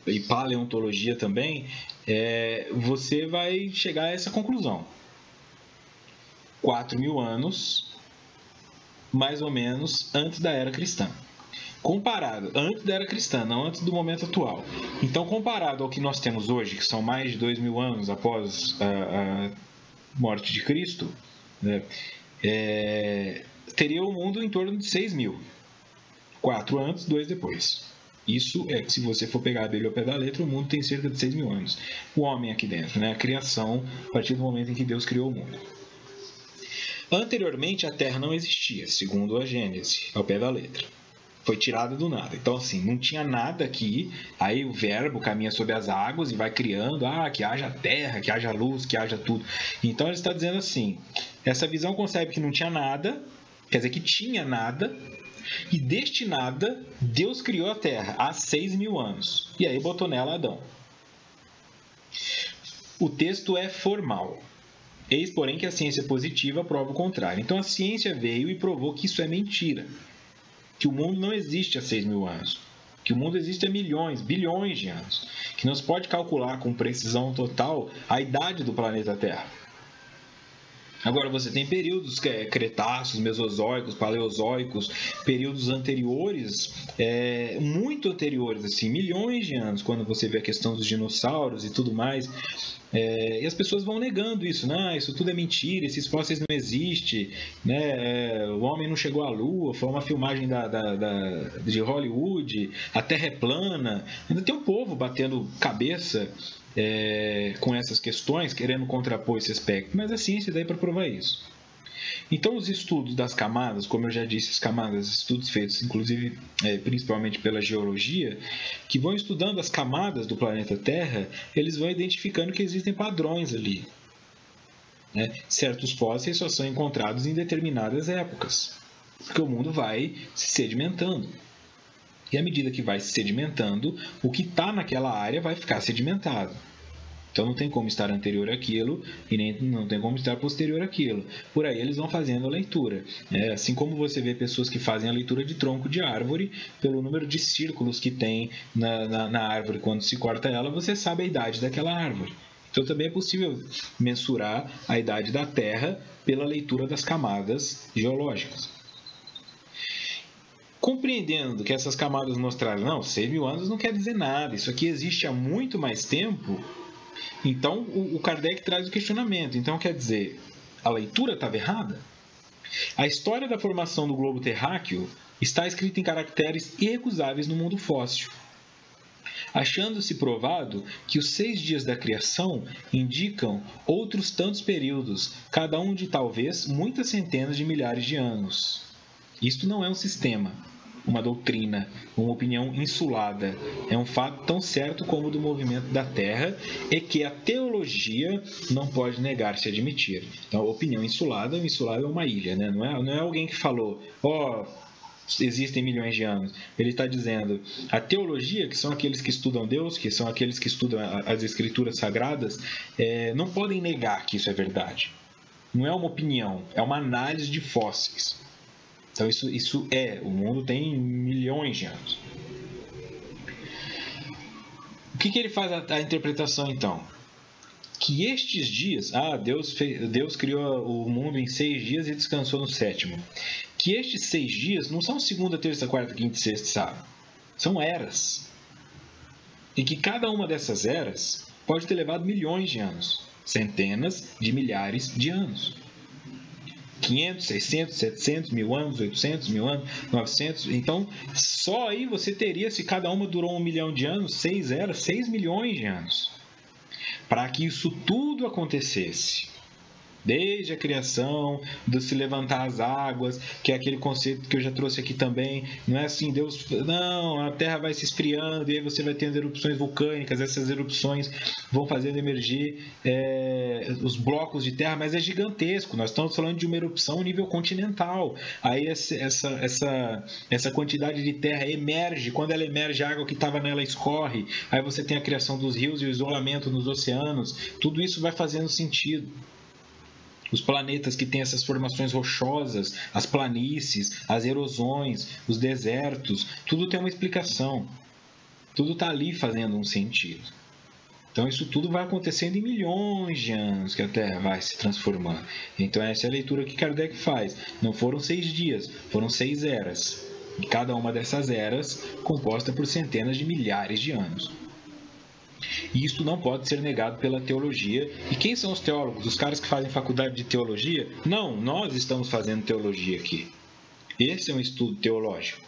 e paleontologia também, você vai chegar a essa conclusão. 4.000 anos, mais ou menos, antes da era cristã. Comparado, antes da era cristã, não antes do momento atual. Então, comparado ao que nós temos hoje, que são mais de 2.000 anos após a morte de Cristo, né, teria o mundo em torno de 6.000. 4 antes, 2 depois. Isso é que, se você for pegar a Bíblia ao pé da letra, o mundo tem cerca de 6.000 anos. O homem aqui dentro, né, a criação, a partir do momento em que Deus criou o mundo. Anteriormente, a Terra não existia, segundo a Gênese, ao pé da letra. Foi tirada do nada. Então, assim, não tinha nada aqui, aí o verbo caminha sobre as águas e vai criando, que haja terra, que haja luz, que haja tudo. Então, ele está dizendo assim, essa visão concebe que não tinha nada, quer dizer que tinha nada, e deste nada, Deus criou a Terra há 6.000 anos. E aí botou nela Adão. O texto é formal. Eis, porém, que a ciência positiva prova o contrário. Então a ciência veio e provou que isso é mentira, que o mundo não existe há 6.000 anos, que o mundo existe há milhões, bilhões de anos, que não se pode calcular com precisão total a idade do planeta Terra. Agora, você tem períodos cretáceos, mesozoicos, paleozoicos, períodos anteriores, muito anteriores, assim, milhões de anos, quando você vê a questão dos dinossauros e tudo mais. E as pessoas vão negando isso, né? Isso tudo é mentira, esses fósseis não existem, né? O homem não chegou à Lua, foi uma filmagem de Hollywood, a Terra é plana. Ainda tem um povo batendo cabeça com essas questões, querendo contrapor esse aspecto, mas a ciência daí para provar isso. Então, os estudos das camadas, como eu já disse, as camadas, estudos feitos, inclusive, principalmente pela geologia, que vão estudando as camadas do planeta Terra, eles vão identificando que existem padrões ali. Né? Certos fósseis só são encontrados em determinadas épocas, porque o mundo vai se sedimentando. E à medida que vai se sedimentando, o que está naquela área vai ficar sedimentado. Então não tem como estar anterior àquilo e nem não tem como estar posterior àquilo. Por aí eles vão fazendo a leitura. Assim como você vê pessoas que fazem a leitura de tronco de árvore, pelo número de círculos que tem na árvore quando se corta ela, você sabe a idade daquela árvore. Então também é possível mensurar a idade da Terra pela leitura das camadas geológicas. Compreendendo que essas camadas mostraram, não, 6.000 anos não quer dizer nada, isso aqui existe há muito mais tempo, então o Kardec traz o questionamento. Então, quer dizer, a leitura estava errada? A história da formação do globo terráqueo está escrita em caracteres irrecusáveis no mundo fóssil, achando-se provado que os 6 dias da criação indicam outros tantos períodos, cada um de talvez muitas centenas de milhares de anos. Isto não é um sistema, uma doutrina, uma opinião insulada. É um fato tão certo como o do movimento da Terra e que a teologia não pode negar-se a admitir. Então, a opinião insulada, o insulado é uma ilha, né? Não é alguém que falou, existem milhões de anos. Ele está dizendo, a teologia, que são aqueles que estudam Deus, que são aqueles que estudam as escrituras sagradas, não podem negar que isso é verdade. Não é uma opinião, é uma análise de fósseis. Então, o mundo tem milhões de anos. O que ele faz a interpretação, então? Que estes dias, Deus criou o mundo em 6 dias e descansou no 7º. Que estes 6 dias não são segunda, terça, quarta, quinta e sexta, sábado. São eras. E que cada uma dessas eras pode ter levado milhões de anos. Centenas de milhares de anos. 500, 600, 700, 1.000 anos, 800, 1.000 anos, 900. Então, só aí você teria, se cada uma durou 1 milhão de anos, 6 eras, 6 milhões de anos. Para que isso tudo acontecesse. Desde a criação, de se levantar as águas, que é aquele conceito que eu já trouxe aqui também. Não é assim, Deus... Não, a Terra vai se esfriando e aí você vai tendo erupções vulcânicas. Essas erupções vão fazendo emergir os blocos de terra, mas é gigantesco. Nós estamos falando de uma erupção a nível continental. Aí essa quantidade de terra emerge. Quando ela emerge, a água que estava nela escorre. Aí você tem a criação dos rios e o isolamento nos oceanos. Tudo isso vai fazendo sentido. Os planetas que têm essas formações rochosas, as planícies, as erosões, os desertos, tudo tem uma explicação. Tudo está ali fazendo um sentido. Então, isso tudo vai acontecendo em milhões de anos que a Terra vai se transformando. Então, essa é a leitura que Kardec faz. Não foram 6 dias, foram 6 eras. E cada uma dessas eras composta por centenas de milhares de anos. E isso não pode ser negado pela teologia. E quem são os teólogos? Os caras que fazem faculdade de teologia? Não, nós estamos fazendo teologia aqui. Esse é um estudo teológico.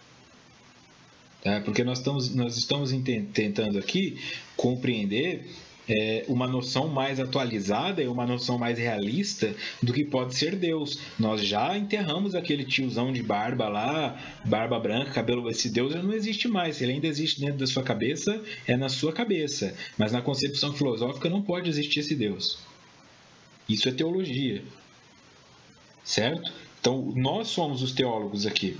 Tá? Porque nós estamos tentando aqui compreender uma noção mais atualizada e uma noção mais realista do que pode ser Deus. Nós já enterramos aquele tiozão de barba lá, barba branca, cabelo... Esse Deus já não existe mais. Ele ainda existe dentro da sua cabeça, é na sua cabeça. Mas na concepção filosófica não pode existir esse Deus. Isso é teologia. Certo? Então, nós somos os teólogos aqui.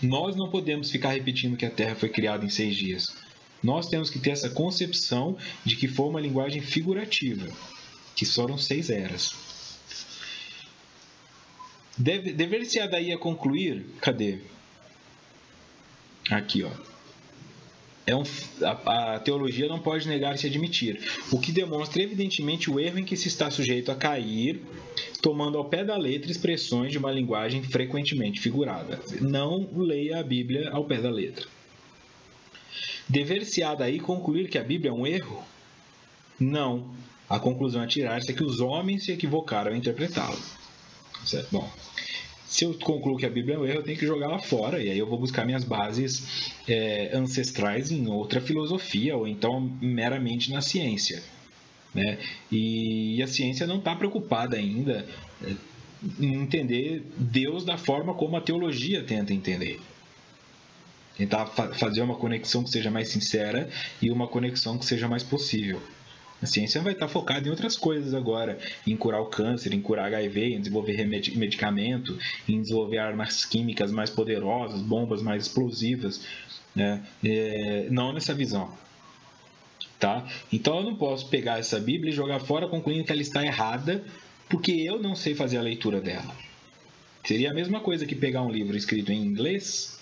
Nós não podemos ficar repetindo que a Terra foi criada em 6 dias. Nós temos que ter essa concepção de que foi uma linguagem figurativa, que foram 6 eras. Dever-se-á daí a concluir... Cadê? Aqui, ó. A teologia não pode negar-se a admitir, o que demonstra evidentemente o erro em que se está sujeito a cair, tomando ao pé da letra expressões de uma linguagem frequentemente figurada. Não leia a Bíblia ao pé da letra. Dever-se-á daí concluir que a Bíblia é um erro? Não. A conclusão a tirar-se é que os homens se equivocaram ao interpretá-la. Certo? Bom, se eu concluo que a Bíblia é um erro, eu tenho que jogá-la fora, e aí eu vou buscar minhas bases ancestrais em outra filosofia, ou então meramente na ciência, né? E a ciência não está preocupada ainda em entender Deus da forma como a teologia tenta entender. Tentar fazer uma conexão que seja mais sincera e uma conexão que seja mais possível. A ciência vai estar focada em outras coisas agora, em curar o câncer, em curar HIV, em desenvolver medicamento, em desenvolver armas químicas mais poderosas, bombas mais explosivas, né? Não nessa visão. Tá? Então eu não posso pegar essa Bíblia e jogar fora concluindo que ela está errada, porque eu não sei fazer a leitura dela. Seria a mesma coisa que pegar um livro escrito em inglês,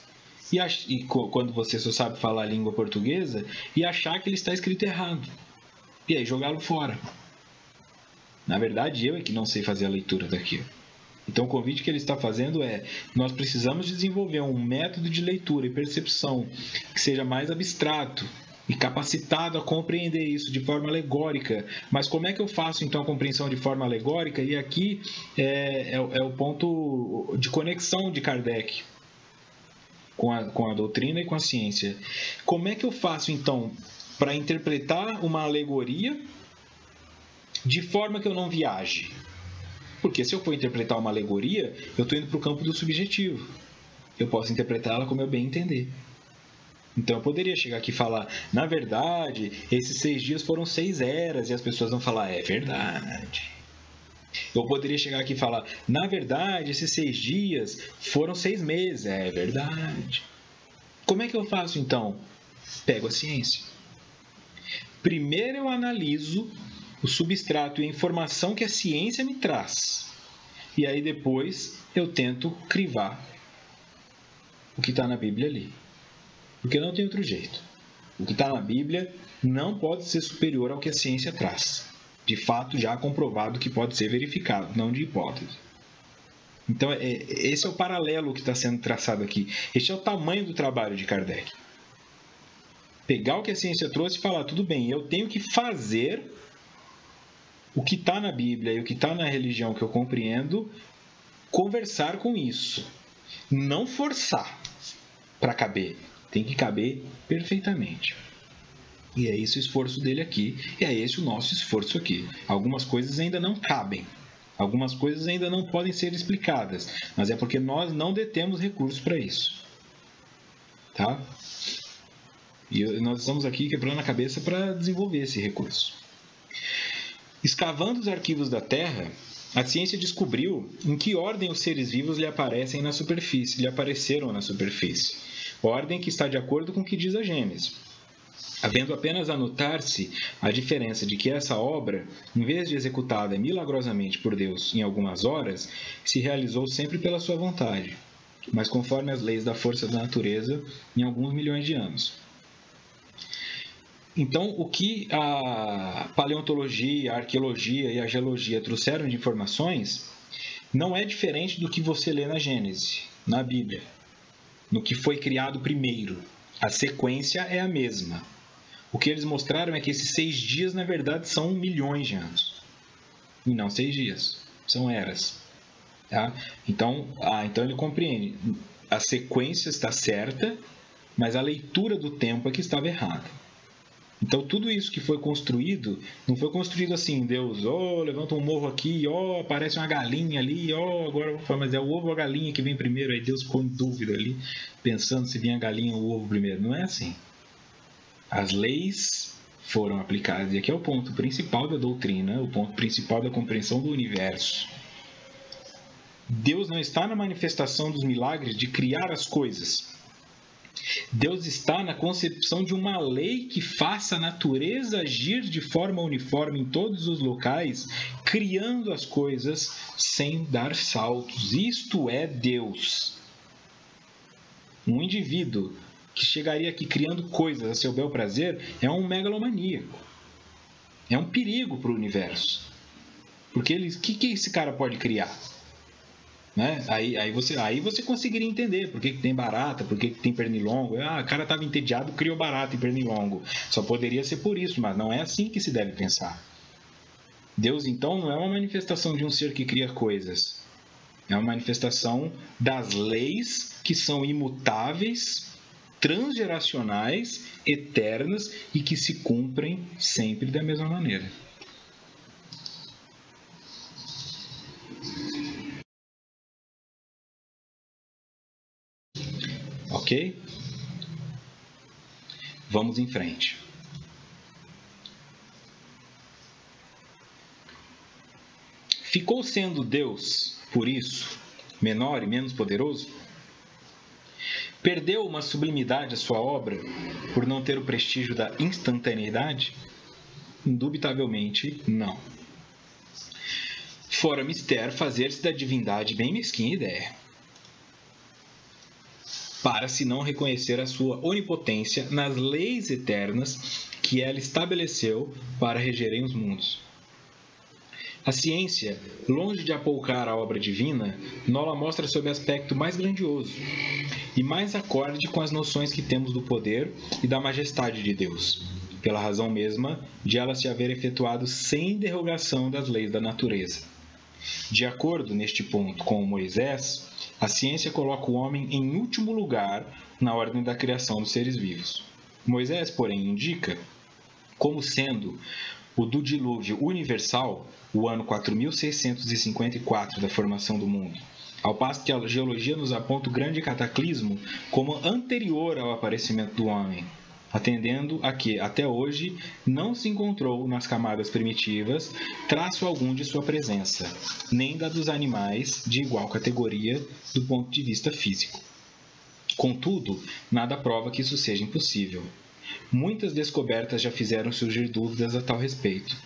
e quando você só sabe falar a língua portuguesa, e achar que ele está escrito errado. E aí jogá-lo fora. Na verdade, eu é que não sei fazer a leitura daquilo. Então o convite que ele está fazendo é: nós precisamos desenvolver um método de leitura e percepção que seja mais abstrato e capacitado a compreender isso de forma alegórica. Mas como é que eu faço então a compreensão de forma alegórica? E aqui é o ponto de conexão de Kardec com a doutrina e com a ciência. Como é que eu faço então para interpretar uma alegoria de forma que eu não viaje? Porque se eu for interpretar uma alegoria, eu estou indo para o campo do subjetivo. Eu posso interpretá-la como eu bem entender. Então eu poderia chegar aqui e falar: na verdade, esses 6 dias foram 6 eras, e as pessoas vão falar: é verdade. Eu poderia chegar aqui e falar: na verdade, esses 6 dias foram 6 meses, é verdade. Como é que eu faço então? Pego a ciência. Primeiro eu analiso o substrato e a informação que a ciência me traz. E aí depois eu tento crivar o que está na Bíblia ali. Porque não tem outro jeito. O que está na Bíblia não pode ser superior ao que a ciência traz. De fato, já comprovado que pode ser verificado, não de hipótese. Então, esse é o paralelo que está sendo traçado aqui. Este é o tamanho do trabalho de Kardec. Pegar o que a ciência trouxe e falar: tudo bem, eu tenho que fazer o que está na Bíblia e o que está na religião que eu compreendo, conversar com isso. Não forçar para caber. Tem que caber perfeitamente. E é esse o esforço dele aqui, e é esse o nosso esforço aqui. Algumas coisas ainda não cabem. Algumas coisas ainda não podem ser explicadas, mas é porque nós não detemos recursos para isso. Tá? E nós estamos aqui quebrando a cabeça para desenvolver esse recurso. Escavando os arquivos da Terra, a ciência descobriu em que ordem os seres vivos lhe apareceram na superfície. Ordem que está de acordo com o que diz a Gênesis. Havendo apenas a notar-se a diferença de que essa obra, em vez de executada milagrosamente por Deus em algumas horas, se realizou sempre pela sua vontade, mas conforme as leis da força da natureza em alguns milhões de anos. Então, o que a paleontologia, a arqueologia e a geologia trouxeram de informações não é diferente do que você lê na Gênesis, na Bíblia, no que foi criado primeiro. A sequência é a mesma. O que eles mostraram é que esses 6 dias, na verdade, são milhões de anos. E não 6 dias, são eras. Tá? Então ele compreende. A sequência está certa, mas a leitura do tempo é que estava errada. Então, tudo isso que foi construído, não foi construído assim: Deus, levanta um morro aqui, aparece uma galinha ali, agora eu vou falar, mas é o ovo ou a galinha que vem primeiro? Aí Deus ficou em dúvida ali, pensando se vinha a galinha ou o ovo primeiro. Não é assim. As leis foram aplicadas, e aqui é o ponto principal da doutrina, o ponto principal da compreensão do universo. Deus não está na manifestação dos milagres de criar as coisas. Deus está na concepção de uma lei que faça a natureza agir de forma uniforme em todos os locais, criando as coisas sem dar saltos. Isto é Deus. Um indivíduo que chegaria aqui criando coisas a seu bel prazer é um megalomaníaco. É um perigo para o universo. Porque o que esse cara pode criar? Né? Aí você conseguiria entender por que tem barata, por que tem pernilongo. O cara estava entediado, criou barata e pernilongo. Só poderia ser por isso, mas não é assim que se deve pensar. Deus, então, não é uma manifestação de um ser que cria coisas. É uma manifestação das leis que são imutáveis, transgeracionais, eternas e que se cumprem sempre da mesma maneira. Ok? Vamos em frente. Ficou sendo Deus, por isso, menor e menos poderoso? Perdeu uma sublimidade a sua obra por não ter o prestígio da instantaneidade? Indubitavelmente, não. Fora mister fazer-se da divindade bem mesquinha ideia, para se não reconhecer a sua onipotência nas leis eternas que ela estabeleceu para regerem os mundos. A ciência, longe de apoucar a obra divina, nola mostra sob aspecto mais grandioso e mais acorde com as noções que temos do poder e da majestade de Deus, pela razão mesma de ela se haver efetuado sem derrogação das leis da natureza. De acordo, neste ponto, com Moisés, a ciência coloca o homem em último lugar na ordem da criação dos seres vivos. Moisés, porém, indica como sendo o do dilúvio universal, o ano 4654 da formação do mundo, ao passo que a geologia nos aponta o grande cataclismo como anterior ao aparecimento do homem, atendendo a que, até hoje, não se encontrou nas camadas primitivas traço algum de sua presença, nem da dos animais de igual categoria do ponto de vista físico. Contudo, nada prova que isso seja impossível. Muitas descobertas já fizeram surgir dúvidas a tal respeito.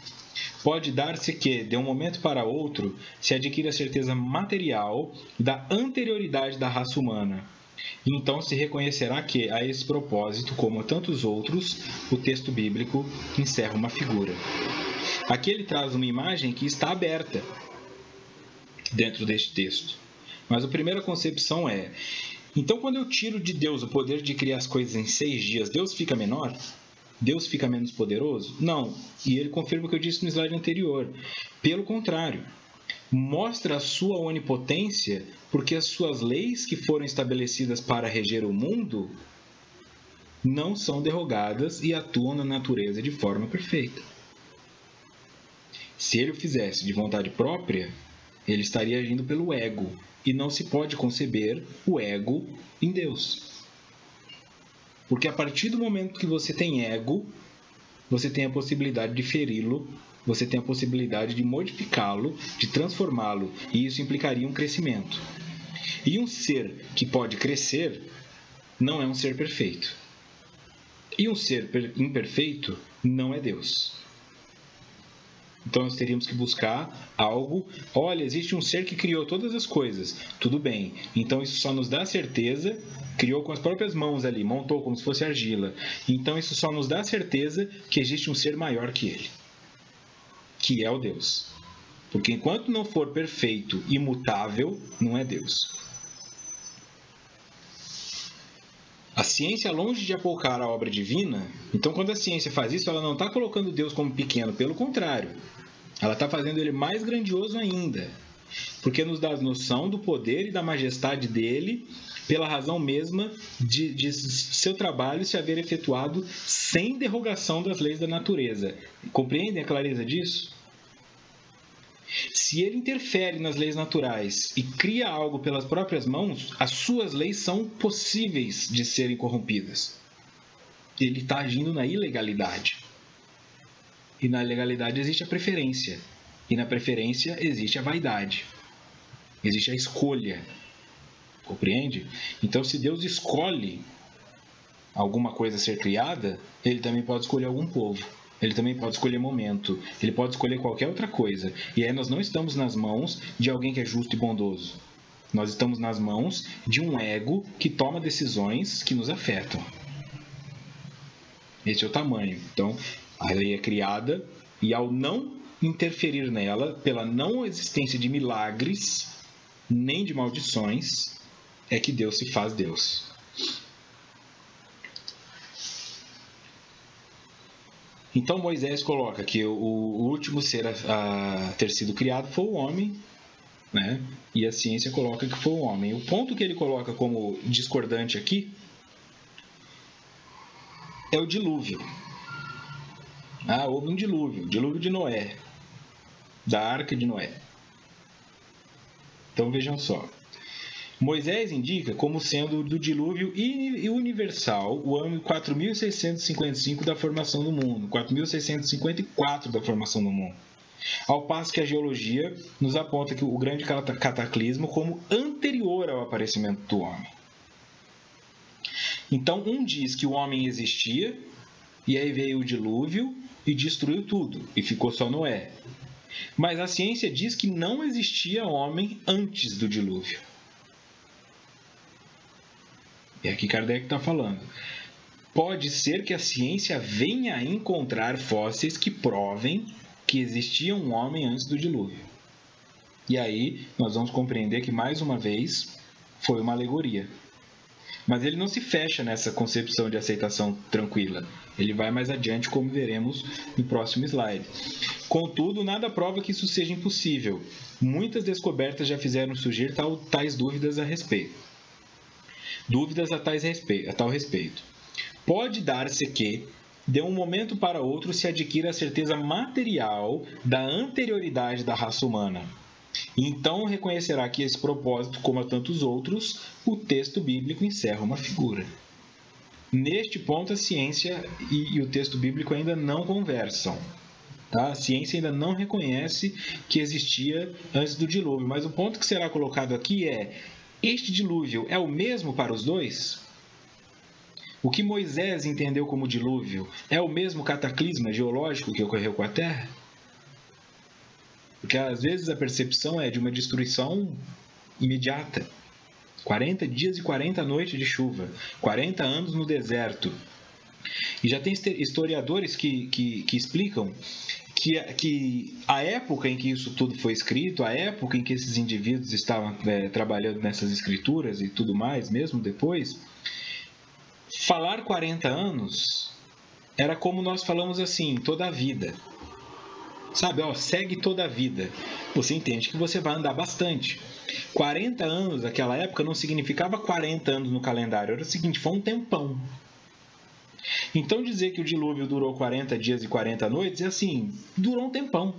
Pode dar-se que, de um momento para outro, se adquira a certeza material da anterioridade da raça humana. E então se reconhecerá que, a esse propósito, como a tantos outros, o texto bíblico encerra uma figura. Aqui ele traz uma imagem que está aberta dentro deste texto. Mas a primeira concepção é: então, quando eu tiro de Deus o poder de criar as coisas em 6 dias, Deus fica menor? Deus fica menos poderoso? Não. E ele confirma o que eu disse no slide anterior. Pelo contrário, mostra a sua onipotência porque as suas leis que foram estabelecidas para reger o mundo não são derrogadas e atuam na natureza de forma perfeita. Se ele o fizesse de vontade própria, ele estaria agindo pelo ego. E não se pode conceber o ego em Deus. Porque a partir do momento que você tem ego, você tem a possibilidade de feri-lo, você tem a possibilidade de modificá-lo, de transformá-lo, e isso implicaria um crescimento. E um ser que pode crescer não é um ser perfeito. E um ser imperfeito não é Deus. Então nós teríamos que buscar algo. Olha, existe um ser que criou todas as coisas. Tudo bem. Então isso só nos dá certeza. Criou com as próprias mãos ali, montou como se fosse argila. Então isso só nos dá certeza que existe um ser maior que ele, que é o Deus. Porque enquanto não for perfeito, imutável, não é Deus. A ciência, longe de apoucar a obra divina, então quando a ciência faz isso, ela não está colocando Deus como pequeno, pelo contrário. Ela está fazendo ele mais grandioso ainda, porque nos dá a noção do poder e da majestade dele, pela razão mesma de seu trabalho se haver efetuado sem derrogação das leis da natureza. Compreendem a clareza disso? Se ele interfere nas leis naturais e cria algo pelas próprias mãos, as suas leis são possíveis de serem corrompidas. Ele está agindo na ilegalidade. E na ilegalidade existe a preferência. E na preferência existe a vaidade. Existe a escolha. Compreende? Então, se Deus escolhe alguma coisa ser criada, ele também pode escolher algum povo. Ele também pode escolher momento. Ele pode escolher qualquer outra coisa. E aí nós não estamos nas mãos de alguém que é justo e bondoso. Nós estamos nas mãos de um ego que toma decisões que nos afetam. Esse é o tamanho. Então, a lei é criada e ao não interferir nela, pela não existência de milagres, nem de maldições, é que Deus se faz Deus. Então Moisés coloca que o último ser a ter sido criado foi o homem, né? E a ciência coloca que foi o homem. O ponto que ele coloca como discordante aqui é o dilúvio. Houve um dilúvio, o dilúvio de Noé, da arca de Noé. Então vejam só. Moisés indica como sendo do dilúvio universal o ano 4655 da formação do mundo, 4654 da formação do mundo. Ao passo que a geologia nos aponta que o grande cataclismo como anterior ao aparecimento do homem. Então, um diz que o homem existia, e aí veio o dilúvio e destruiu tudo, e ficou só Noé. Mas a ciência diz que não existia homem antes do dilúvio. É aqui Kardec está falando. Pode ser que a ciência venha a encontrar fósseis que provem que existia um homem antes do dilúvio. E aí nós vamos compreender que, mais uma vez, foi uma alegoria. Mas ele não se fecha nessa concepção de aceitação tranquila. Ele vai mais adiante, como veremos no próximo slide. Contudo, nada prova que isso seja impossível. Muitas descobertas já fizeram surgir tais dúvidas a respeito. Dúvidas a tal respeito. Pode dar-se que, de um momento para outro, se adquira a certeza material da anterioridade da raça humana. Então reconhecerá que esse propósito, como a tantos outros, o texto bíblico encerra uma figura. Neste ponto, a ciência e o texto bíblico ainda não conversam. Tá? A ciência ainda não reconhece que existia antes do dilúvio. Mas o ponto que será colocado aqui é: este dilúvio é o mesmo para os dois? O que Moisés entendeu como dilúvio é o mesmo cataclisma geológico que ocorreu com a Terra? Porque às vezes a percepção é de uma destruição imediata. 40 dias e 40 noites de chuva, 40 anos no deserto. E já tem historiadores que explicam que a época em que isso tudo foi escrito, a época em que esses indivíduos estavam trabalhando nessas escrituras e tudo mais, mesmo depois, falar 40 anos era como nós falamos assim, toda a vida. Sabe, segue toda a vida. Você entende que você vai andar bastante. 40 anos naquela época não significava 40 anos no calendário, era o seguinte, foi um tempão. Então dizer que o dilúvio durou 40 dias e 40 noites é assim, durou um tempão.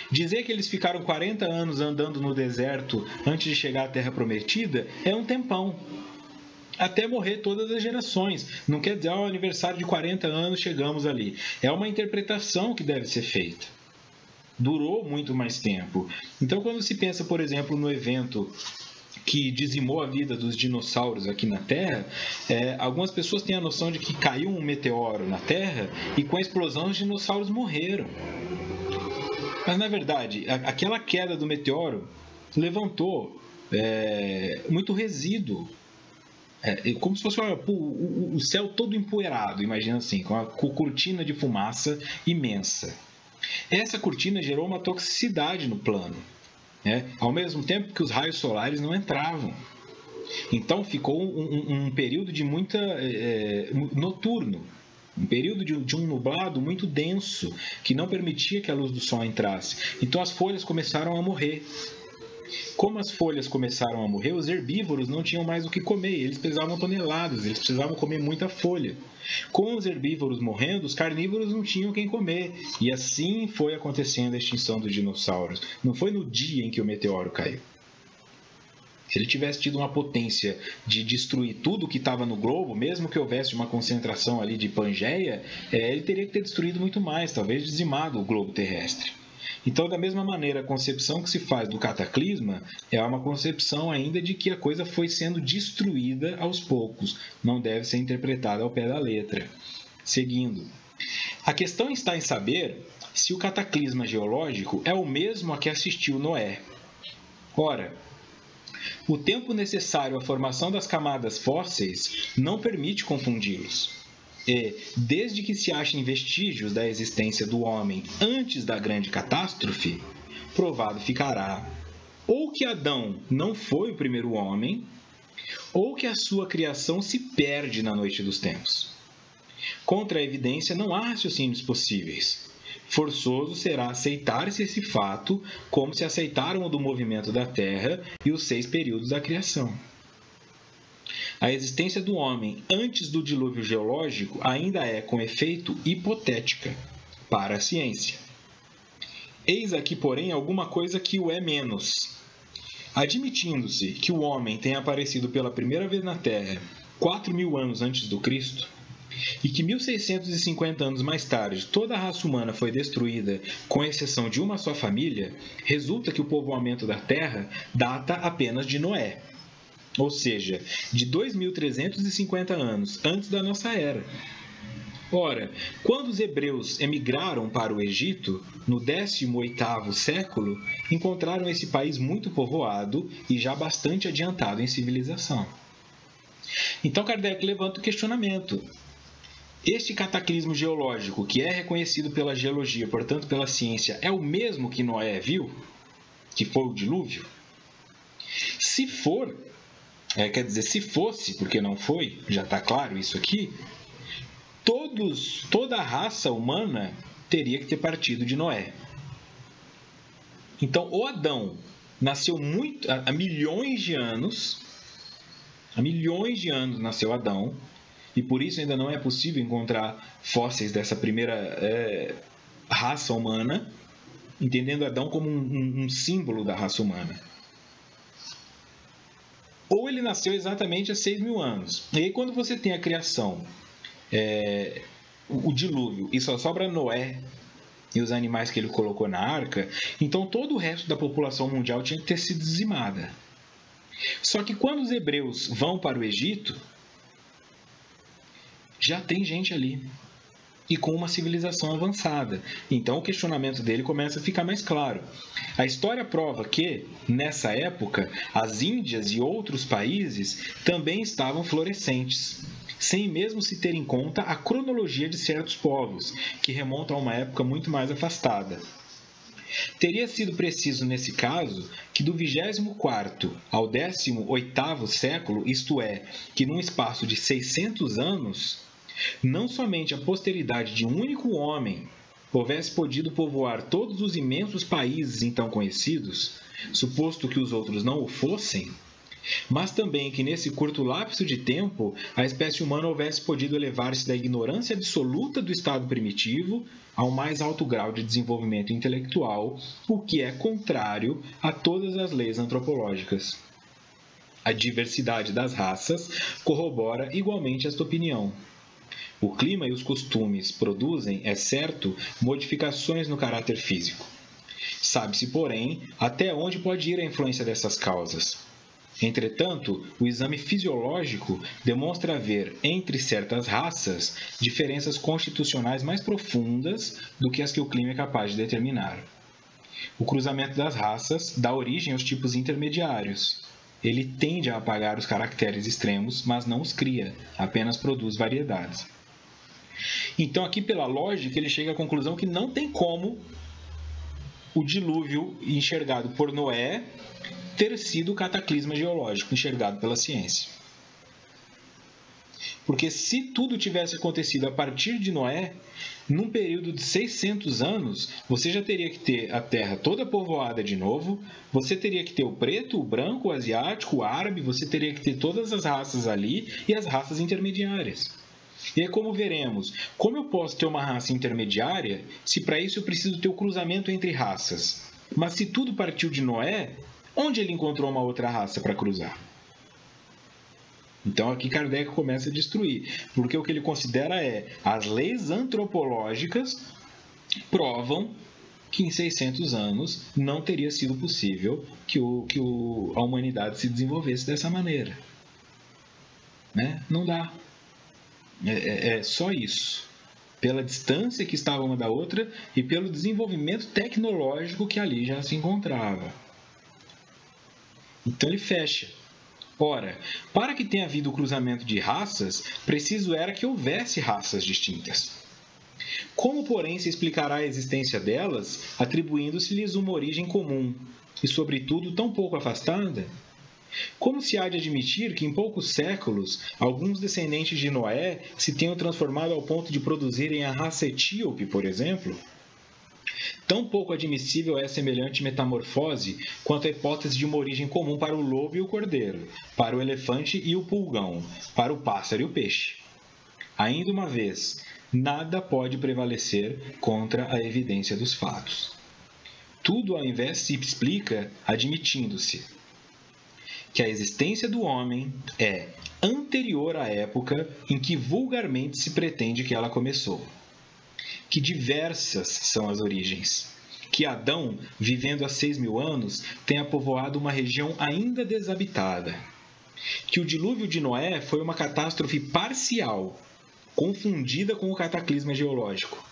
Dizer que eles ficaram 40 anos andando no deserto antes de chegar à Terra Prometida é um tempão. Até morrer todas as gerações. Não quer dizer, ao aniversário de 40 anos chegamos ali. É uma interpretação que deve ser feita. Durou muito mais tempo. Então, quando se pensa, por exemplo, no evento que dizimou a vida dos dinossauros aqui na Terra, algumas pessoas têm a noção de que caiu um meteoro na Terra e com a explosão os dinossauros morreram. Mas, na verdade, aquela queda do meteoro levantou muito resíduo. Como se fosse o céu todo empoeirado, imagina assim, com a cortina de fumaça imensa. Essa cortina gerou uma toxicidade no plano, ao mesmo tempo que os raios solares não entravam. Então ficou um período de muita noturno, um período de um nublado muito denso, que não permitia que a luz do sol entrasse. Então as folhas começaram a morrer. Como as folhas começaram a morrer, os herbívoros não tinham mais o que comer, eles pesavam toneladas, eles precisavam comer muita folha. Com os herbívoros morrendo, os carnívoros não tinham quem comer, e assim foi acontecendo a extinção dos dinossauros. Não foi no dia em que o meteoro caiu. Se ele tivesse tido uma potência de destruir tudo que estava no globo, mesmo que houvesse uma concentração ali de Pangeia, ele teria que ter destruído muito mais, talvez dizimado o globo terrestre. Então, da mesma maneira, a concepção que se faz do cataclisma é uma concepção ainda de que a coisa foi sendo destruída aos poucos, não deve ser interpretada ao pé da letra. Seguindo. A questão está em saber se o cataclisma geológico é o mesmo a que assistiu Noé. Ora, o tempo necessário à formação das camadas fósseis não permite confundi-los. E, desde que se achem vestígios da existência do homem antes da grande catástrofe, provado ficará ou que Adão não foi o primeiro homem, ou que a sua criação se perde na noite dos tempos. Contra a evidência não há raciocínios possíveis. Forçoso será aceitar-se esse fato como se aceitaram o do movimento da Terra e os 6 períodos da criação. A existência do homem antes do dilúvio geológico ainda é, com efeito, hipotética para a ciência. Eis aqui, porém, alguma coisa que o é menos. Admitindo-se que o homem tenha aparecido pela primeira vez na Terra 4.000 anos antes do Cristo, e que 1.650 anos mais tarde toda a raça humana foi destruída, com exceção de uma só família, resulta que o povoamento da Terra data apenas de Noé, ou seja, de 2.350 anos antes da nossa era. Ora, quando os hebreus emigraram para o Egito, no 18º século, encontraram esse país muito povoado e já bastante adiantado em civilização. Então Kardec levanta o questionamento. Este cataclismo geológico, que é reconhecido pela geologia, portanto pela ciência, é o mesmo que Noé viu? Que foi o dilúvio? Se for, quer dizer, se fosse, porque não foi, já está claro isso aqui, toda a raça humana teria que ter partido de Noé. Então, o Adão nasceu há milhões de anos nasceu Adão, e por isso ainda não é possível encontrar fósseis dessa primeira raça humana, entendendo Adão como um símbolo da raça humana. Ou ele nasceu exatamente há 6.000 anos. E aí, quando você tem a criação, o dilúvio, e só sobra Noé e os animais que ele colocou na arca, então todo o resto da população mundial tinha que ter sido dizimada. Só que quando os hebreus vão para o Egito, já tem gente ali, e com uma civilização avançada. Então o questionamento dele começa a ficar mais claro. A história prova que, nessa época, as Índias e outros países também estavam florescentes, sem mesmo se ter em conta a cronologia de certos povos, que remontam a uma época muito mais afastada. Teria sido preciso, nesse caso, que do 24º ao 18º século, isto é, que num espaço de 600 anos, não somente a posteridade de um único homem houvesse podido povoar todos os imensos países então conhecidos, suposto que os outros não o fossem, mas também que nesse curto lapso de tempo a espécie humana houvesse podido elevar-se da ignorância absoluta do estado primitivo ao mais alto grau de desenvolvimento intelectual, o que é contrário a todas as leis antropológicas. A diversidade das raças corrobora igualmente esta opinião. O clima e os costumes produzem, é certo, modificações no caráter físico. Sabe-se, porém, até onde pode ir a influência dessas causas. Entretanto, o exame fisiológico demonstra haver, entre certas raças, diferenças constitucionais mais profundas do que as que o clima é capaz de determinar. O cruzamento das raças dá origem aos tipos intermediários. Ele tende a apagar os caracteres extremos, mas não os cria, apenas produz variedades. Então, aqui pela lógica, ele chega à conclusão que não tem como o dilúvio enxergado por Noé ter sido o cataclisma geológico enxergado pela ciência. Porque se tudo tivesse acontecido a partir de Noé, num período de 600 anos, você já teria que ter a Terra toda povoada de novo, você teria que ter o preto, o branco, o asiático, o árabe, você teria que ter todas as raças ali e as raças intermediárias. E aí, como veremos, como eu posso ter uma raça intermediária se para isso eu preciso ter o cruzamento entre raças? Mas se tudo partiu de Noé, onde ele encontrou uma outra raça para cruzar? Então aqui Kardec começa a destruir, porque o que ele considera as leis antropológicas provam que em 600 anos não teria sido possível que a humanidade se desenvolvesse dessa maneira. Né? Não dá. É só isso. Pela distância que estava uma da outra e pelo desenvolvimento tecnológico que ali já se encontrava. Então ele fecha. Ora, para que tenha havido o cruzamento de raças, preciso era que houvesse raças distintas. Como, porém, se explicará a existência delas, atribuindo-se-lhes uma origem comum, e, sobretudo, tão pouco afastada? Como se há de admitir que, em poucos séculos, alguns descendentes de Noé se tenham transformado ao ponto de produzirem a raça etíope, por exemplo? Tão pouco admissível é semelhante metamorfose quanto a hipótese de uma origem comum para o lobo e o cordeiro, para o elefante e o pulgão, para o pássaro e o peixe. Ainda uma vez, nada pode prevalecer contra a evidência dos fatos. Tudo, ao invés, se explica admitindo-se que a existência do homem é anterior à época em que vulgarmente se pretende que ela começou. Que diversas são as origens. Que Adão, vivendo há 6.000 anos, tenha povoado uma região ainda desabitada. Que o dilúvio de Noé foi uma catástrofe parcial, confundida com o cataclisma geológico,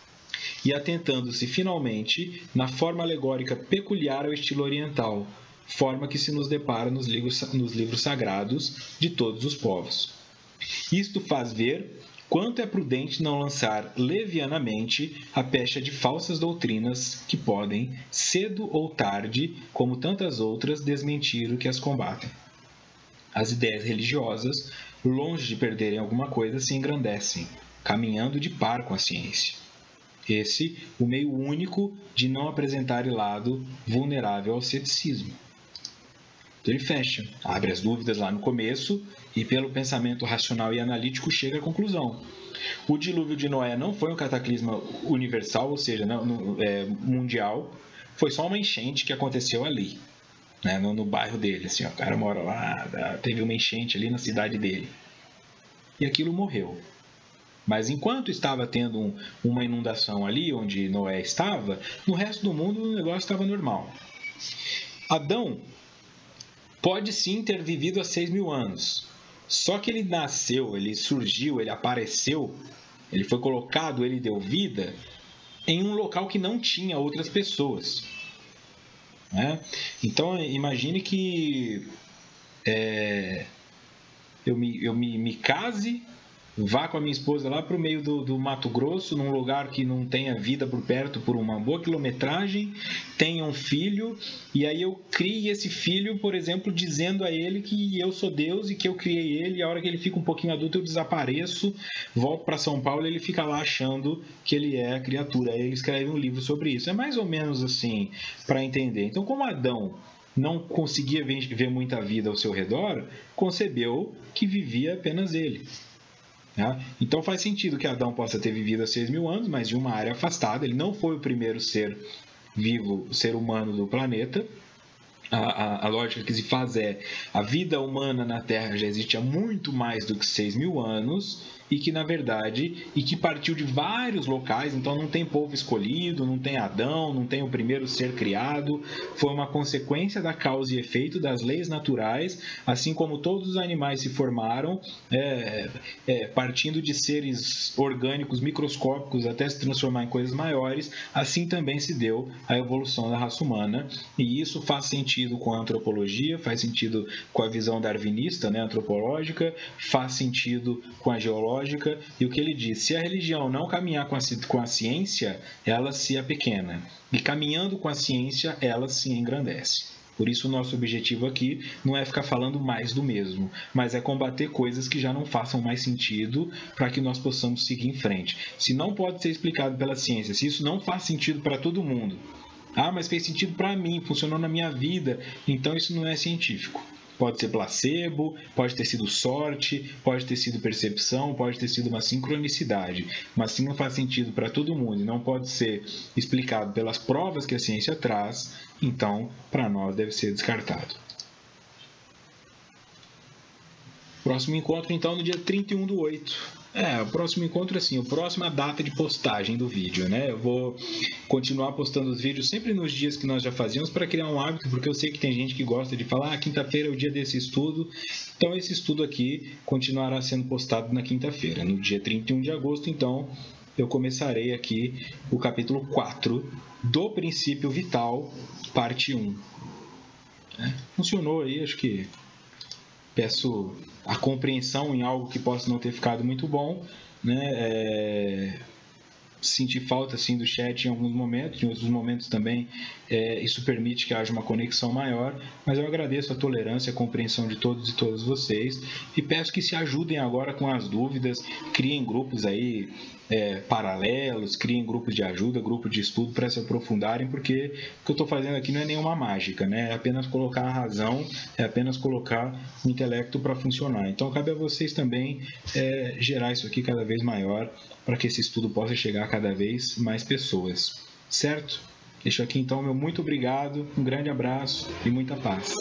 e atentando-se finalmente na forma alegórica peculiar ao estilo oriental, forma que se nos depara nos livros sagrados de todos os povos. Isto faz ver quanto é prudente não lançar levianamente a pecha de falsas doutrinas que podem, cedo ou tarde, como tantas outras, desmentir o que as combatem. As ideias religiosas, longe de perderem alguma coisa, se engrandecem, caminhando de par com a ciência. Esse, o meio único de não apresentar lado vulnerável ao ceticismo. Então ele fecha, abre as dúvidas lá no começo e, pelo pensamento racional e analítico, chega à conclusão. O dilúvio de Noé não foi um cataclisma universal, ou seja, mundial, foi só uma enchente que aconteceu ali, né, no bairro dele. Assim, o cara mora lá, teve uma enchente ali na cidade dele. E aquilo morreu. Mas enquanto estava tendo uma inundação ali onde Noé estava, no resto do mundo o negócio estava normal. Adão pode sim ter vivido há 6.000 anos. Só que ele nasceu, ele surgiu, ele apareceu, ele foi colocado, ele deu vida em um local que não tinha outras pessoas. Né? Então imagine que eu me case, vá com a minha esposa lá para o meio do Mato Grosso, num lugar que não tenha vida por perto por uma boa quilometragem, tenha um filho, e aí eu crie esse filho, por exemplo, dizendo a ele que eu sou Deus e que eu criei ele, e a hora que ele fica um pouquinho adulto eu desapareço, volto para São Paulo e ele fica lá achando que ele é a criatura. Aí ele escreve um livro sobre isso. É mais ou menos assim para entender. Então, como Adão não conseguia ver muita vida ao seu redor, concebeu que vivia apenas ele. Então faz sentido que Adão possa ter vivido há 6.000 anos, mas de uma área afastada. Ele não foi o primeiro ser vivo, ser humano do planeta. A lógica que se faz é: a vida humana na Terra já existe há muito mais do que 6.000 anos e que, na verdade, partiu de vários locais. Então não tem povo escolhido, não tem Adão, não tem o primeiro ser criado. Foi uma consequência da causa e efeito das leis naturais, assim como todos os animais se formaram partindo de seres orgânicos microscópicos até se transformar em coisas maiores. Assim também se deu a evolução da raça humana, e isso faz sentido com a antropologia, faz sentido com a visão darwinista, né, antropológica, faz sentido com a geológica. E o que ele diz: se a religião não caminhar com a ciência, ela se apequena, e caminhando com a ciência, ela se engrandece. Por isso o nosso objetivo aqui não é ficar falando mais do mesmo, mas é combater coisas que já não façam mais sentido para que nós possamos seguir em frente. Se não pode ser explicado pela ciência, se isso não faz sentido para todo mundo, mas fez sentido para mim, funcionou na minha vida, então isso não é científico. Pode ser placebo, pode ter sido sorte, pode ter sido percepção, pode ter sido uma sincronicidade. Mas se não faz sentido para todo mundo e não pode ser explicado pelas provas que a ciência traz, então para nós deve ser descartado. Próximo encontro então no dia 31/8. O próximo encontro, assim, a próxima data de postagem do vídeo, né? Eu vou continuar postando os vídeos sempre nos dias que nós já fazíamos para criar um hábito, porque eu sei que tem gente que gosta de falar, quinta-feira é o dia desse estudo, então esse estudo aqui continuará sendo postado na quinta-feira, no dia 31 de agosto, então eu começarei aqui o capítulo 4 do Princípio Vital, parte 1. Funcionou aí, acho que peço a compreensão em algo que possa não ter ficado muito bom, né? Senti falta assim do chat em alguns momentos, em outros momentos também isso permite que haja uma conexão maior, mas eu agradeço a tolerância e a compreensão de todos e todas vocês e peço que se ajudem agora com as dúvidas, criem grupos aí paralelos, criem grupos de ajuda, grupo de estudo para se aprofundarem, porque o que eu estou fazendo aqui não é nenhuma mágica, né? É apenas colocar a razão, é apenas colocar o intelecto para funcionar. Então cabe a vocês também gerar isso aqui cada vez maior, para que esse estudo possa chegar a cada vez mais pessoas, certo? Deixo aqui então meu muito obrigado, um grande abraço e muita paz.